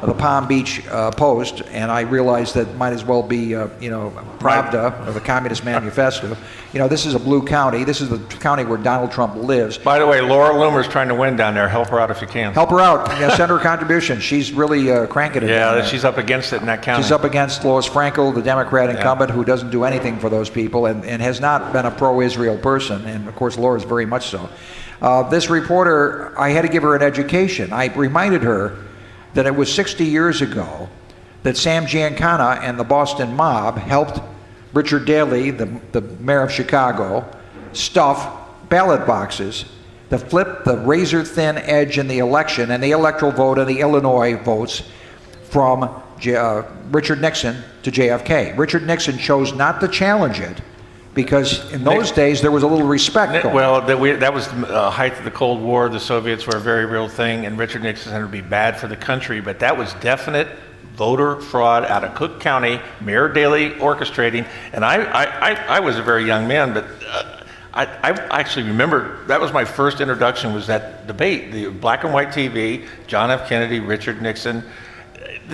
of the Palm Beach Post, and I realized that might as well be, Pravda, or the Communist Manifesto. This is a blue county. This is the county where Donald Trump lives. By the way, Laura Loomer's trying to win down there. Help her out if you can. Help her out. Send her a contribution. She's really cranking it. Yeah, she's up against it in that county. She's up against Lois Frankel, the Democrat incumbent, who doesn't do anything for those people and has not been a pro-Israel person. And, of course, Laura's very much so. This reporter, I had to give her an education. I reminded her that it was 60 years ago that Sam Giancana and the Boston mob helped Richard Daley, the mayor of Chicago, stuff ballot boxes to flip the razor-thin edge in the election and the electoral vote and the Illinois votes from Richard Nixon to JFK. Richard Nixon chose not to challenge it because in those days there was a little respect going. Well, that was the height of the Cold War. The Soviets were a very real thing, and Richard Nixon said it would be bad for the country, but that was definite voter fraud out of Cook County, Mayor Daley orchestrating. And I was a very young man, but I actually remember that was my first introduction, was that debate, the black and white TV, John F. Kennedy, Richard Nixon.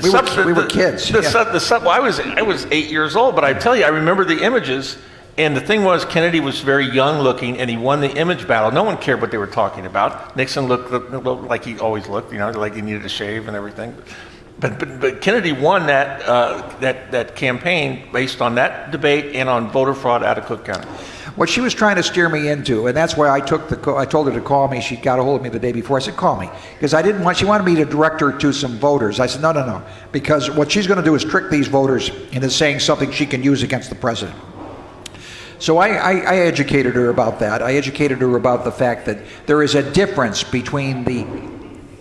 We were kids. I was 8 years old, but I tell you, I remember the images. And the thing was, Kennedy was very young looking, and he won the image battle. No one cared what they were talking about. Nixon looked like he always looked, like he needed a shave and everything. But Kennedy won that campaign based on that debate and on voter fraud out of Cook County. What she was trying to steer me into, and that's why I told her to call me. She got a hold of me the day before. I said, call me. Because she wanted me to direct her to some voters. I said, no. Because what she's going to do is trick these voters into saying something she can use against the president. So I educated her about that. I educated her about the fact that there is a difference between the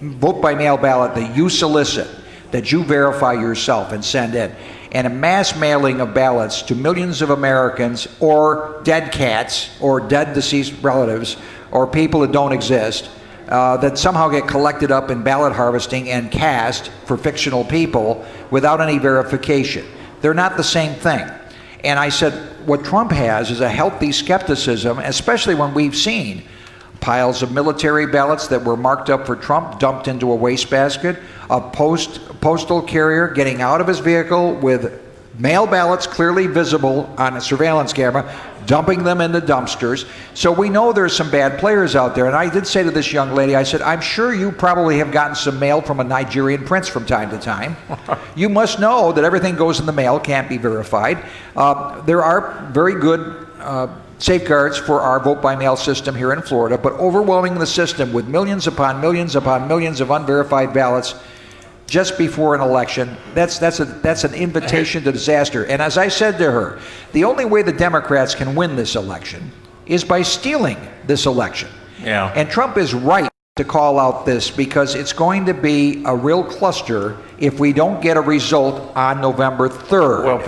vote by mail ballot that you solicit, that you verify yourself and send in, and a mass mailing of ballots to millions of Americans or dead cats or dead deceased relatives or people that don't exist that somehow get collected up in ballot harvesting and cast for fictional people without any verification. They're not the same thing. And I said, what Trump has is a healthy skepticism, especially when we've seen piles of military ballots that were marked up for Trump dumped into a wastebasket, a postal carrier getting out of his vehicle with mail ballots clearly visible on a surveillance camera, dumping them into dumpsters. So we know there's some bad players out there. And I did say to this young lady, I said, I'm sure you probably have gotten some mail from a Nigerian prince from time to time. You must know that everything goes in the mail, can't be verified. There are very good safeguards for our vote-by-mail system here in Florida, but overwhelming the system with millions upon millions upon millions of unverified ballots just before an election, that's an invitation to disaster. And as I said to her, the only way the Democrats can win this election is by stealing this election. Yeah. And Trump is right to call out this, because it's going to be a real cluster if we don't get a result on November 3rd. Well,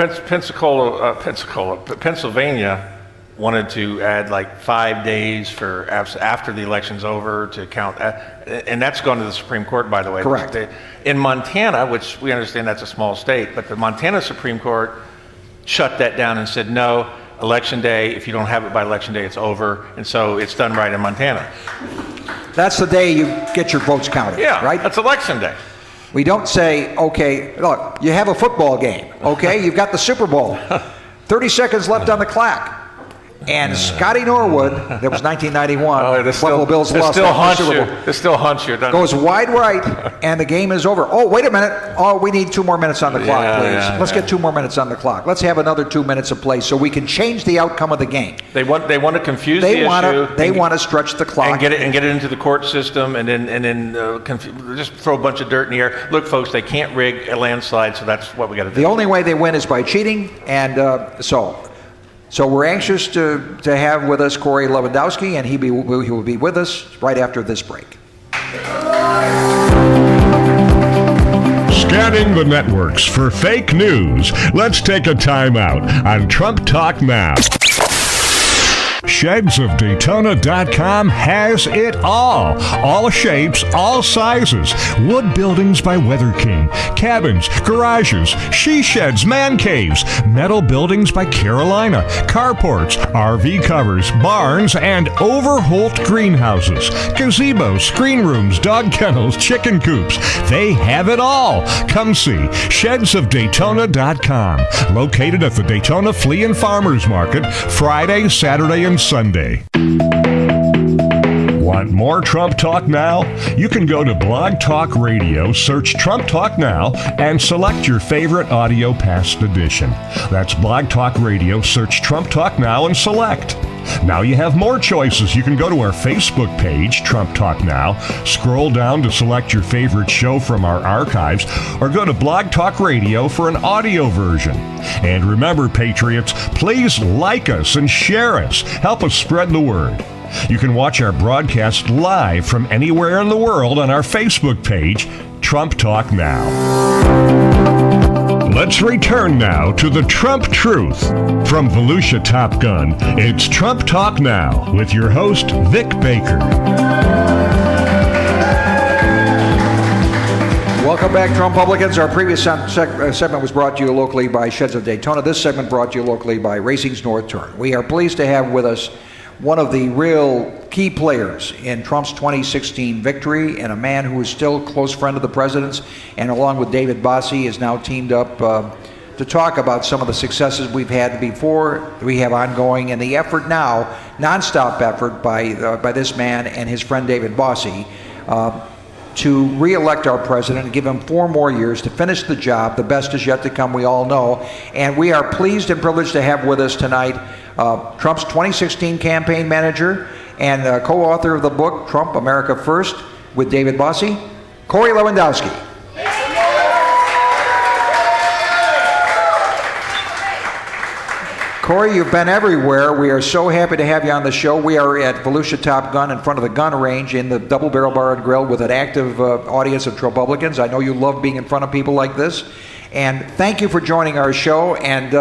Pennsylvania wanted to add like 5 days for after the election's over to count, and that's gone to the Supreme Court, by the way. Correct. In Montana, which we understand that's a small state, but the Montana Supreme Court shut that down and said, no, election day, if you don't have it by election day, it's over, and so it's done right in Montana. That's the day you get your votes counted, Yeah, right? That's election day. We don't say, okay, look, you have a football game, okay? You've got the Super Bowl. 30 seconds left on the clock. And Scotty Norwood, that was 1991, Buffalo Bills lost that Super Bowl. It still haunts you. Goes wide right, and the game is over. Oh, wait a minute. Oh, we need 2 more minutes on the clock, please. Let's get 2 more minutes on the clock. Let's have another 2 minutes of play so we can change the outcome of the game. They want to confuse the issue. They want to stretch the clock. And get it into the court system, and then just throw a bunch of dirt in the air. Look, folks, they can't rig a landslide, so that's what we got to do. The only way they win is by cheating, and So we're anxious to have with us Corey Lewandowski, and he will be with us right after this break. Scanning the networks for fake news. Let's take a time out on Trump Talk Now. ShedsOfDaytona.com has it all. All shapes, all sizes. Wood buildings by Weather King. Cabins, garages, she sheds, man caves. Metal buildings by Carolina. Carports, RV covers, barns, and overholt greenhouses. Gazebos, screen rooms, dog kennels, chicken coops. They have it all. Come see ShedsOfDaytona.com. Located at the Daytona Flea and Farmers Market, Friday, Saturday, and Sunday. Want more Trump Talk Now? You can go to Blog Talk Radio, search Trump Talk Now, and select your favorite audio past edition. That's Blog Talk Radio, search Trump Talk Now, and select. Now you have more choices. You can go to our Facebook page, Trump Talk Now, scroll down to select your favorite show from our archives, or go to Blog Talk Radio for an audio version. And remember, Patriots, please like us and share us. Help us spread the word. You can watch our broadcast live from anywhere in the world on our Facebook page, Trump Talk Now. Let's return now to the Trump Truth. From Volusia Top Gun, it's Trump Talk Now with your host, Vic Baker. Welcome back, Trumpublicans. Our previous segment was brought to you locally by Sheds of Daytona. This segment brought to you locally by Racing's North Turn. We are pleased to have with us one of the real key players in Trump's 2016 victory, and a man who is still a close friend of the president's, and along with David Bossie is now teamed up to talk about some of the successes we've had before, we have ongoing, and the effort now, nonstop effort by this man and his friend David Bossie to re-elect our president and give him 4 more years to finish the job. The best is yet to come, we all know. And we are pleased and privileged to have with us tonight Trump's 2016 campaign manager and co-author of the book, Trump, America First, with David Bossie, Corey Lewandowski. Corey, you've been everywhere. We are so happy to have you on the show. We are at Volusia Top Gun in front of the gun range in the Double Barrel Bar and Grill with an active audience of Trumpublicans. I know you love being in front of people like this. And thank you for joining our show. And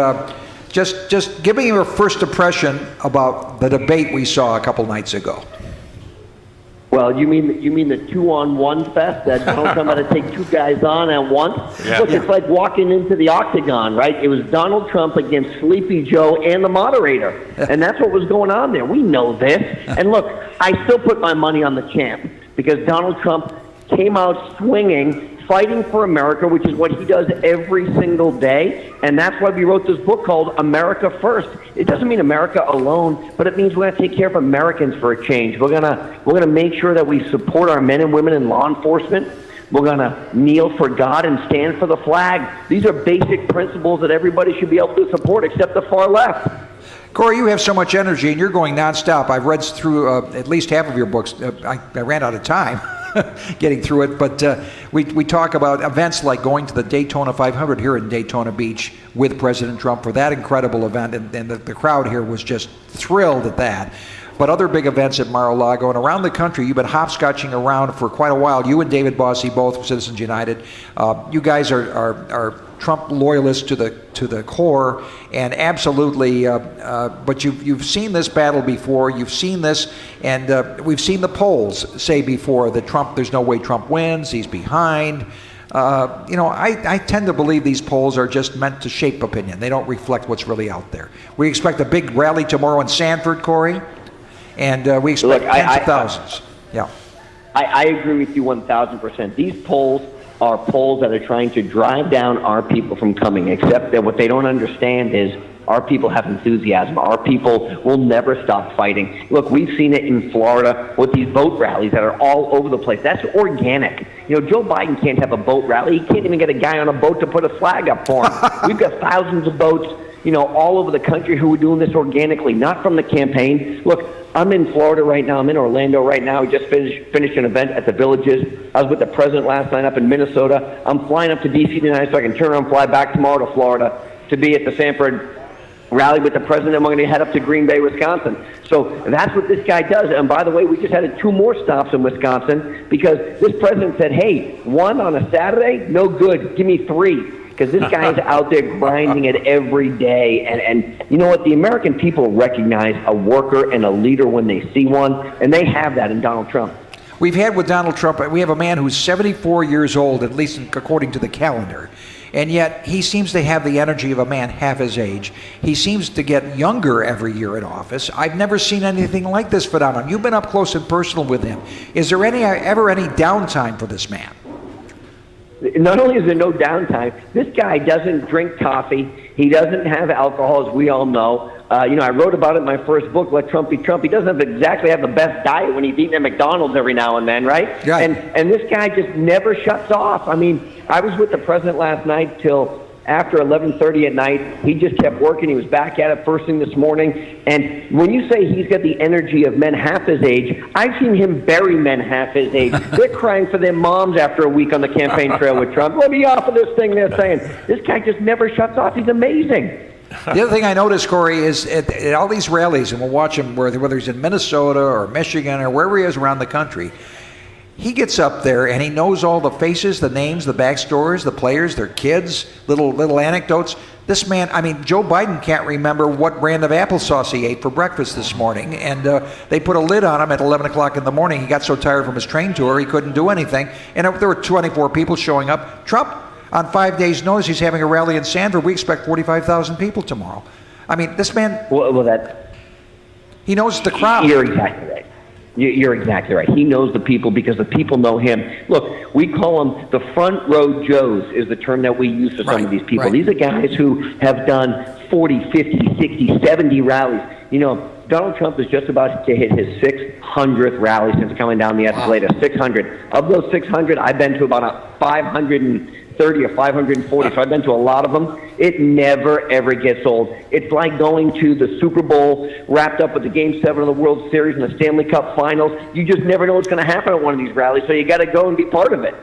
just give me your first impression about the debate we saw a couple nights ago. Well, you mean the 2-on-1 fest that Donald Trump had to take two guys on at once? Yeah. Look, it's like walking into the octagon, right? It was Donald Trump against Sleepy Joe and the Moderator, and that's what was going on there. We know this. And look, I still put my money on the champ because Donald Trump came out swinging, fighting for America, which is what he does every single day, and that's why we wrote this book called America First. It doesn't mean America alone, but it means we're going to take care of Americans for a change. We're gonna make sure that we support our men and women in law enforcement. We're going to kneel for God and stand for the flag. These are basic principles that everybody should be able to support, except the far left. Corey, you have so much energy, and you're going nonstop. I've read through at least half of your books. I ran out of time getting through it, but we talk about events like going to the Daytona 500 here in Daytona Beach with President Trump for that incredible event, and the crowd here was just thrilled at that. But other big events at Mar-a-Lago and around the country, you've been hopscotching around for quite a while. You and David Bossie, both Citizens United. You guys are Trump loyalists to the core, and absolutely. But you've seen this battle before. You've seen this, and we've seen the polls say before that Trump. There's no way Trump wins. He's behind. I tend to believe these polls are just meant to shape opinion. They don't reflect what's really out there. We expect a big rally tomorrow in Sanford, Corey. And we expect tens of thousands. Yeah. I agree with you 1,000%. These polls are polls that are trying to drive down our people from coming, except that what they don't understand is our people have enthusiasm. Our people will never stop fighting. Look, we've seen it in Florida with these boat rallies that are all over the place. That's organic. Joe Biden can't have a boat rally. He can't even get a guy on a boat to put a flag up for him. We've got thousands of boats, all over the country who are doing this organically, not from the campaign. Look, I'm in Florida right now. I'm in Orlando right now. We just finished an event at the Villages. I was with the president last night up in Minnesota. I'm flying up to D.C. tonight so I can turn around and fly back tomorrow to Florida to be at the Sanford rally with the president. And we're going to head up to Green Bay, Wisconsin. So that's what this guy does. And by the way, we just had 2 more stops in Wisconsin because this president said, hey, 1 on a Saturday? No good. Give me 3. Because this guy is out there grinding it every day. And you know what? The American people recognize a worker and a leader when they see one, and they have that in Donald Trump. We've had with Donald Trump, we have a man who's 74 years old, at least according to the calendar, and yet he seems to have the energy of a man half his age. He seems to get younger every year in office. I've never seen anything like this phenomenon. You've been up close and personal with him. Is there ever any downtime for this man? Not only is there no downtime, this guy doesn't drink coffee. He doesn't have alcohol, as we all know. I wrote about it in my first book, Let Trump Be Trump. He doesn't exactly have the best diet when he's eating at McDonald's every now and then, right? Right. And this guy just never shuts off. I mean, I was with the president last night till after 11:30 at night. He just kept working. He was back at it first thing this morning. And when you say he's got the energy of men half his age, I've seen him bury men half his age. They're crying for their moms after a week on the campaign trail with Trump. Let me off of this thing they're saying. This guy just never shuts off. He's amazing. The other thing I noticed, Corey, is at all these rallies, and we'll watch him whether he's in Minnesota or Michigan or wherever he is around the country, he gets up there and he knows all the faces, the names, the backstories, the players, their kids, little anecdotes. This man, Joe Biden can't remember what brand of applesauce he ate for breakfast this morning, and they put a lid on him at 11 o'clock in the morning. He got so tired from his train tour he couldn't do anything, and there were 24 people showing up. Trump, on 5 days' notice, he's having a rally in Sanford. We expect 45,000 people tomorrow. This man, he knows the crowd. You're exactly right. You're exactly right. He knows the people because the people know him. Look, we call them the front row Joes is the term that we use for some of these people. Right. These are guys who have done 40, 50, 60, 70 rallies. Donald Trump is just about to hit his 600th rally since coming down the escalator. 600. Of those 600, I've been to about 530 or 540, so I've been to a lot of them. It never, ever gets old. It's like going to the Super Bowl wrapped up with the Game 7 of the World Series and the Stanley Cup Finals. You just never know what's going to happen at one of these rallies, so you got to go and be part of it.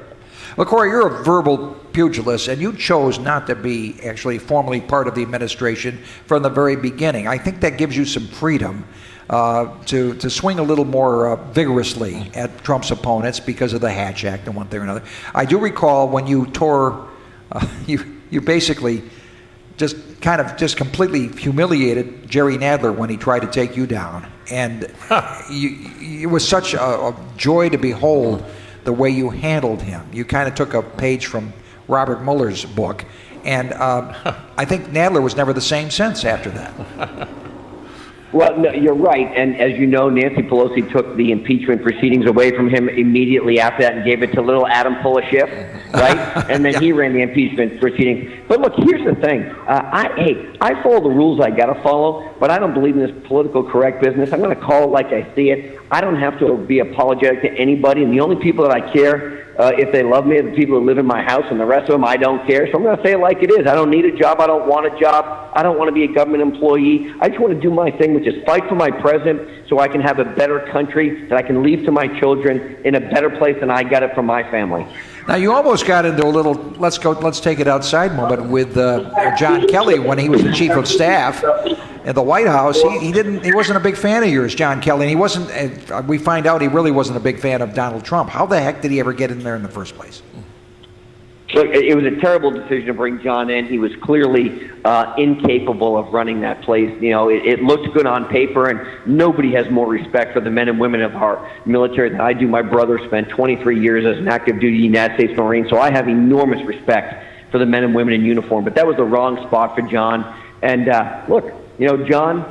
Well, Corey, you're a verbal pugilist, and you chose not to be actually formally part of the administration from the very beginning. I think that gives you some freedom to swing a little more vigorously at Trump's opponents because of the Hatch Act and one thing or another. I do recall when you tore, you basically just completely humiliated Jerry Nadler when he tried to take you down. and it was such a joy to behold the way you handled him. You kind of took a page from Robert Mueller's book, and I think Nadler was never the same since after that. Well, no, you're right. And as you know, Nancy Pelosi took the impeachment proceedings away from him immediately after that and gave it to little Adam full of shit, right? And then he ran the impeachment proceedings. But look, here's the thing. I follow the rules I got to follow, but I don't believe in this political correct business. I'm going to call it like I see it. I don't have to be apologetic to anybody, and the only people that I care if they love me are the people who live in my house, and the rest of them I don't care. So I'm going to say it like it is. I don't need a job. I don't want a job. I don't want to be a government employee. I just want to do my thing, which is fight for my president so I can have a better country that I can leave to my children in a better place than I got it from my family. Now, you almost got into a little let's take it outside moment with John Kelly when he was the chief of staff at the White House. He wasn't a big fan of yours, John Kelly, and he wasn't. We find out he really wasn't a big fan of Donald Trump. How the heck did he ever get in there in the first place? Look, it was a terrible decision to bring John in. He was clearly incapable of running that place. You know, it looked good on paper, and nobody has more respect for the men and women of our military than I do. My brother spent 23 years as an active duty United States Marine, so I have enormous respect for the men and women in uniform. But that was the wrong spot for John. And look, you know, John,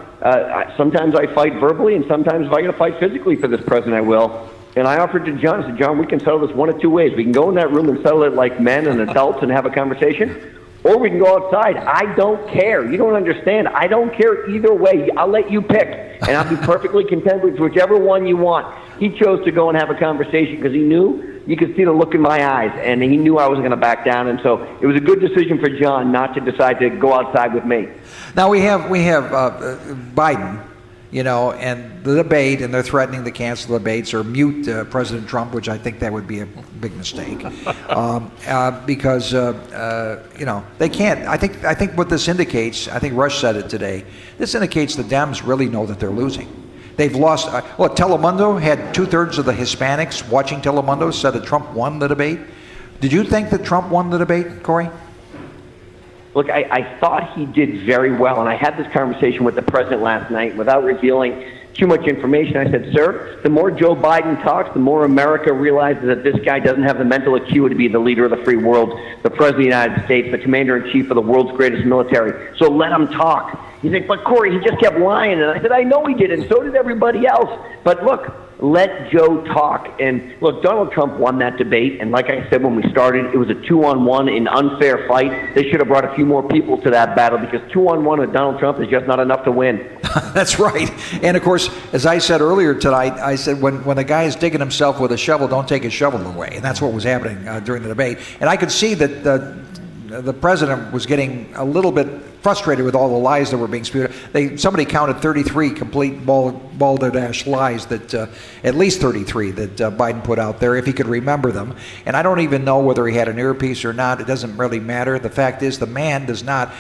sometimes I fight verbally, and sometimes if I got to fight physically for this president, I will. And I offered to John, I said, John, we can settle this one of two ways. We can go in that room and settle it like men and adults and have a conversation, or we can go outside. I don't care. You don't understand. I don't care either way. I'll let you pick, and I'll be perfectly content with whichever one you want. He chose to go and have a conversation because he knew, you could see the look in my eyes, and he knew I wasn't going to back down. And so it was a good decision for John not to decide to go outside with me. Now we have Biden, you know, and the debate, and they're threatening to cancel the debates or mute President Trump, which I think that would be a big mistake, because you know, they can't. I think what this indicates, I think Rush said it today. This indicates the Dems really know that they're losing. They've lost. Telemundo had 2/3 of the Hispanics watching Telemundo said that Trump won the debate. Did you think that Trump won the debate, Corey? Look, I thought he did very well, and I had this conversation with the president last night without revealing too much information. I said, sir, the more Joe Biden talks, the more America realizes that this guy doesn't have the mental acuity to be the leader of the free world, the president of the United States, the commander-in-chief of the world's greatest military. So let him talk. He's like, but Corey, he just kept lying. And I said, I know he did, and so did everybody else. But look, let Joe talk. And look, Donald Trump won that debate. And like I said when we started, it was a 2-on-1 in unfair fight. They should have brought a few more people to that battle because 2-on-1 with Donald Trump is just not enough to win. That's right. And of course, as I said earlier tonight, I said when a guy is digging himself with a shovel, don't take his shovel away. And that's what was happening during the debate. And I could see that the president was getting a little bit frustrated with all the lies that were being spewed. Somebody counted 33 complete balderdash lies, that at least 33 that Biden put out there, if he could remember them. And I don't even know whether he had an earpiece or not. It doesn't really matter. The fact is, the man does not.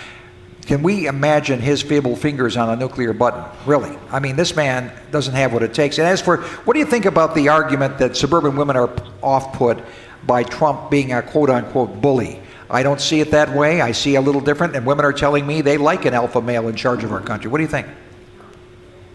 Can we imagine his feeble fingers on a nuclear button? Really? I mean, this man doesn't have what it takes. And as for, what do you think about the argument that suburban women are off-put by Trump being a quote-unquote bully? I don't see it that way. I see a little different, and women are telling me they like an alpha male in charge of our country. What do you think?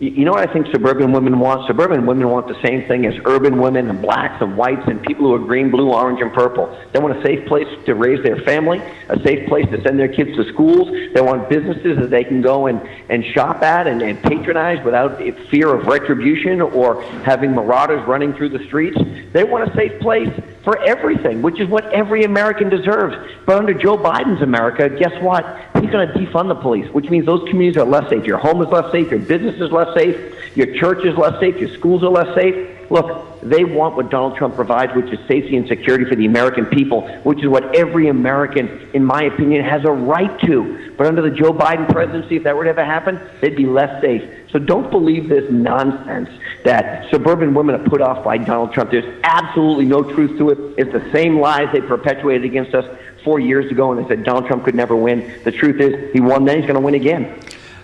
You know what I think suburban women want? Suburban women want the same thing as urban women and blacks and whites and people who are green, blue, orange, and purple. They want a safe place to raise their family, a safe place to send their kids to schools. They want businesses that they can go and shop at and patronize without fear of retribution or having marauders running through the streets. They want a safe place for everything, which is what every American deserves. But under Joe Biden's America, guess what? He's going to defund the police, which means those communities are less safe. Your home is less safe. Your business is less safe. Your church is less safe. Your schools are less safe. Look, they want what Donald Trump provides, which is safety and security for the American people, which is what every American, in my opinion, has a right to. But under the Joe Biden presidency, if that were to ever happen, they'd be less safe. So don't believe this nonsense that suburban women are put off by Donald Trump. There's absolutely no truth to it. It's the same lies they perpetuated against us 4 years ago, and they said Donald Trump could never win. The truth is, he won then, he's going to win again.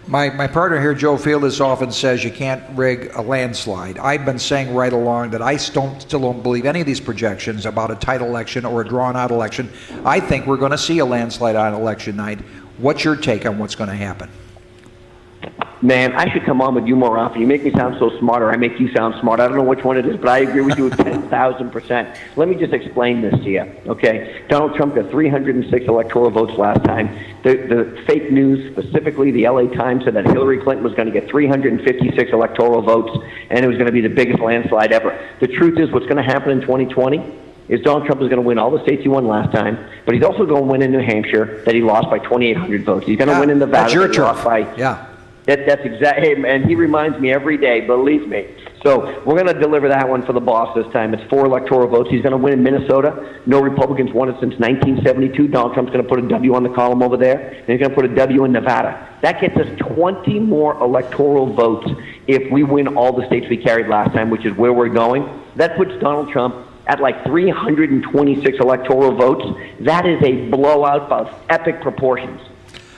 My partner here, Joe Fieldis, often says you can't rig a landslide. I've been saying right along that I still don't believe any of these projections about a tight election or a drawn-out election. I think we're going to see a landslide on election night. What's your take on what's going to happen? Man, I should come on with you more often. You make me sound so smart, or I make you sound smart. I don't know which one it is, but I agree with you 10,000%. Let me just explain this to you, okay? Donald Trump got 306 electoral votes last time. The fake news, specifically the LA Times, said that Hillary Clinton was going to get 356 electoral votes, and it was going to be the biggest landslide ever. The truth is, what's going to happen in 2020 is Donald Trump is going to win all the states he won last time, but he's also going to win in New Hampshire that he lost by 2,800 votes. He's going to win in Nevada that's your that he lost by... Yeah. That's exactly, and he reminds me every day, believe me. So we're going to deliver that one for the boss this time. It's 4 electoral votes. He's going to win in Minnesota. No Republicans won it since 1972. Donald Trump's going to put a W on the column over there, and he's going to put a W in Nevada. That gets us 20 more electoral votes if we win all the states we carried last time, which is where we're going. That puts Donald Trump at like 326 electoral votes. That is a blowout of epic proportions.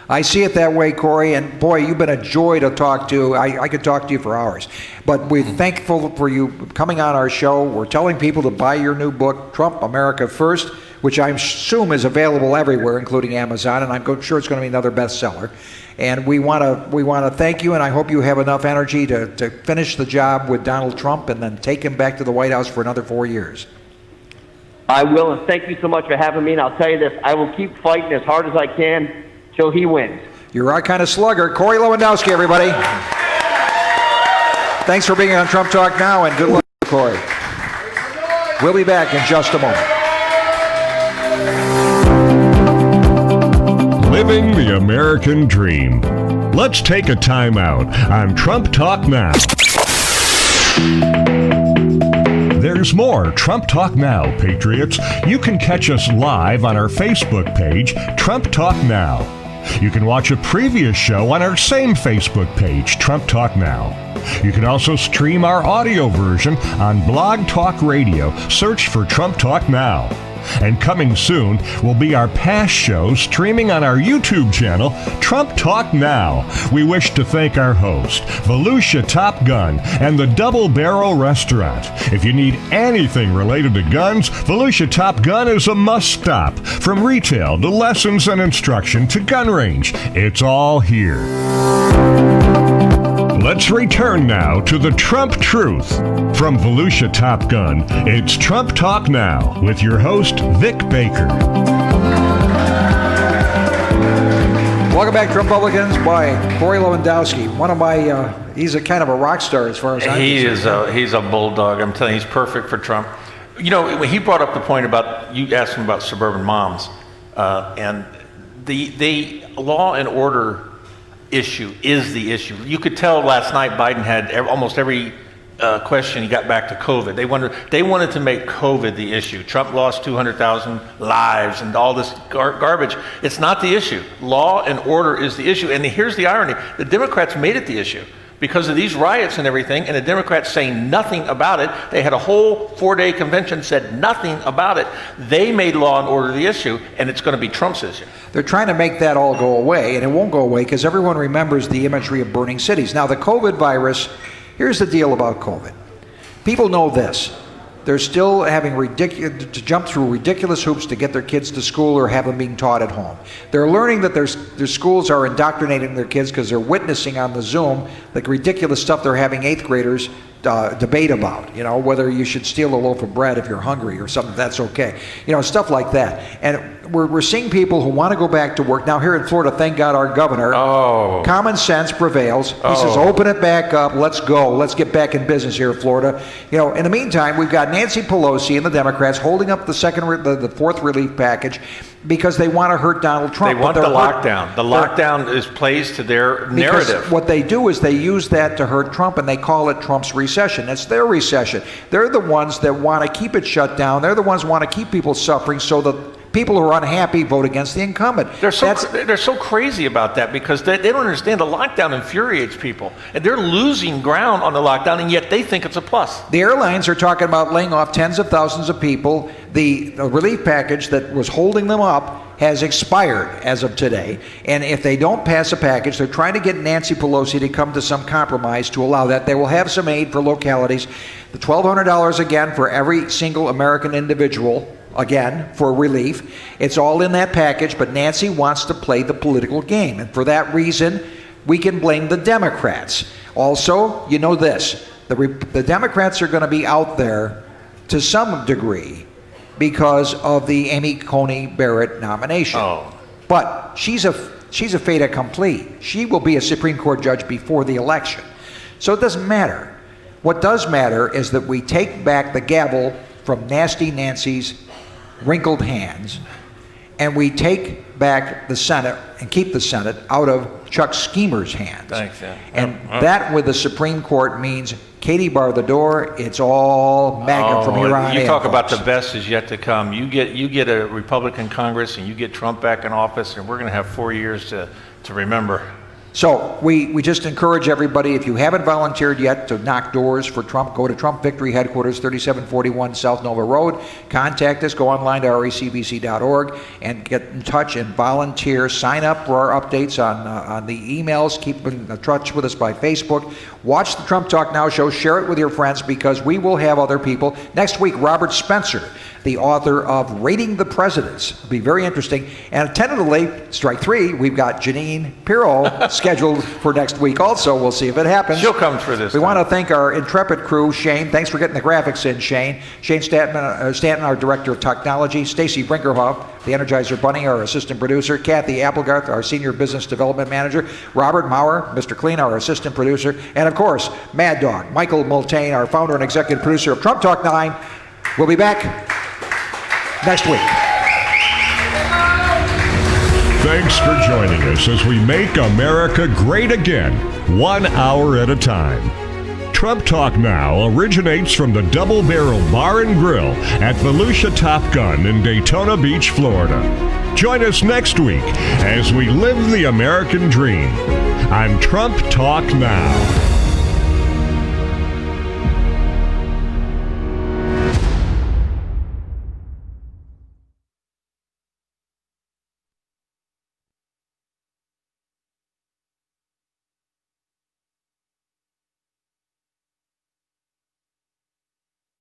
I see it that way, Corey, and boy, you've been a joy to talk to. I could talk to you for hours. But we're thankful for you coming on our show. We're telling people to buy your new book, Trump, America First, which I assume is available everywhere, including Amazon, and I'm sure it's going to be another bestseller. And we want to thank you, and I hope you have enough energy to finish the job with Donald Trump and then take him back to the White House for another 4 years. I will, and thank you so much for having me, and I'll tell you this, I will keep fighting as hard as I can till he wins. You're our kind of slugger. Corey Lewandowski, everybody. Thanks for being on Trump Talk Now, and good luck, Corey. We'll be back in just a moment. Living the American dream. Let's take a time out on Trump Talk Now. There's more Trump Talk Now, Patriots. You can catch us live on our Facebook page, Trump Talk Now. You can watch a previous show on our same Facebook page, Trump Talk Now. You can also stream our audio version on Blog Talk Radio. Search for Trump Talk Now. And coming soon will be our past shows streaming on our YouTube channel, Trump Talk Now. We wish to thank our host, Volusia Top Gun, and the Double Barrel Restaurant. If you need anything related to guns, Volusia Top Gun is a must-stop. From retail to lessons and instruction to gun range, it's all here. Let's return now to the Trump Truth. From Volusia Top Gun, it's Trump Talk Now with your host, Vic Baker. Welcome back, Trumppublicans, by Corey Lewandowski. One of my, he's a kind of a rock star as far as I'm concerned. He's a bulldog. I'm telling you, he's perfect for Trump. You know, when he brought up the point about, you asked him about suburban moms, and the law and order issue is the issue. You could tell last night Biden had almost every question he got back to COVID. They wanted to make COVID the issue. Trump lost 200,000 lives and all this garbage. It's not the issue. Law and order is the issue. And here's the irony. The Democrats made it the issue because of these riots and everything, and the Democrats saying nothing about it. They had a whole 4-day convention, said nothing about it. They made law and order the issue, and it's going to be Trump's issue. They're trying to make that all go away, and it won't go away because everyone remembers the imagery of burning cities. Now, the COVID virus, here's the deal about COVID. People know this. They're still having to jump through ridiculous hoops to get their kids to school or have them being taught at home. They're learning that their schools are indoctrinating their kids because they're witnessing on the Zoom the ridiculous stuff they're having 8th graders debate about, you know, whether you should steal a loaf of bread if you're hungry or something, that's okay. You know, stuff like that. And we're seeing people who want to go back to work. Now here in Florida, thank God our governor, common sense prevails. He says, open it back up, let's go, let's get back in business here in Florida. You know, in the meantime, we've got Nancy Pelosi and the Democrats holding up the fourth relief package because they want to hurt Donald Trump. They want the lockdown. The lockdown is plays to their narrative. What they do is they use that to hurt Trump, and they call it Trump's recession. It's their recession. They're the ones that want to keep it shut down. They're the ones who want to keep people suffering so that people who are unhappy vote against the incumbent. They're so crazy about that because they don't understand the lockdown infuriates people. And they're losing ground on the lockdown, and yet they think it's a plus. The airlines are talking about laying off tens of thousands of people. The relief package that was holding them up has expired as of today. And if they don't pass a package, they're trying to get Nancy Pelosi to come to some compromise to allow that. They will have some aid for localities. The $1,200 again for every single American individual, again, for relief. It's all in that package, but Nancy wants to play the political game. And for that reason, we can blame the Democrats. Also, you know this, the Democrats are going to be out there to some degree because of the Amy Coney Barrett nomination. Oh. But she's a fait accompli. She will be a Supreme Court judge before the election. So it doesn't matter. What does matter is that we take back the gavel from Nasty Nancy's wrinkled hands, and we take back the Senate and keep the Senate out of Chuck Schemer's hands. Thanks, yeah. And that with the Supreme Court means Katie bar the door. It's all MAGA from here on in. You talk about folks. the best is yet to come. You get a Republican Congress and you get Trump back in office, and we're going to have 4 years to remember. So we just encourage everybody, if you haven't volunteered yet to knock doors for Trump, go to Trump Victory Headquarters, 3741 South Nova Road. Contact us, go online to recbc.org and get in touch and volunteer. Sign up for our updates on the emails. Keep in touch with us by Facebook. Watch the Trump Talk Now show. Share it with your friends because we will have other people. Next week, Robert Spencer, the author of Rating the Presidents. It'll be very interesting. And tentatively, strike three, we've got Janine Pirro scheduled for next week also. We'll see if it happens. She'll come through this. We want to thank our intrepid crew, Shane. Thanks for getting the graphics in, Shane. Shane Stanton, our Director of Technology. Stacy Brinkerhoff, the Energizer Bunny, our Assistant Producer. Kathy Applegarth, our Senior Business Development Manager. Robert Maurer, Mr. Clean, our Assistant Producer. And of course, Mad Dog, Michael Multane, our Founder and Executive Producer of Trump Talk 9. We'll be back next week. Thanks for joining us as we make America great again, 1 hour at a time. Trump Talk Now originates from the Double Barrel Bar and Grill at Volusia Top Gun in Daytona Beach, Florida. Join us next week as we live the American dream on Trump Talk Now.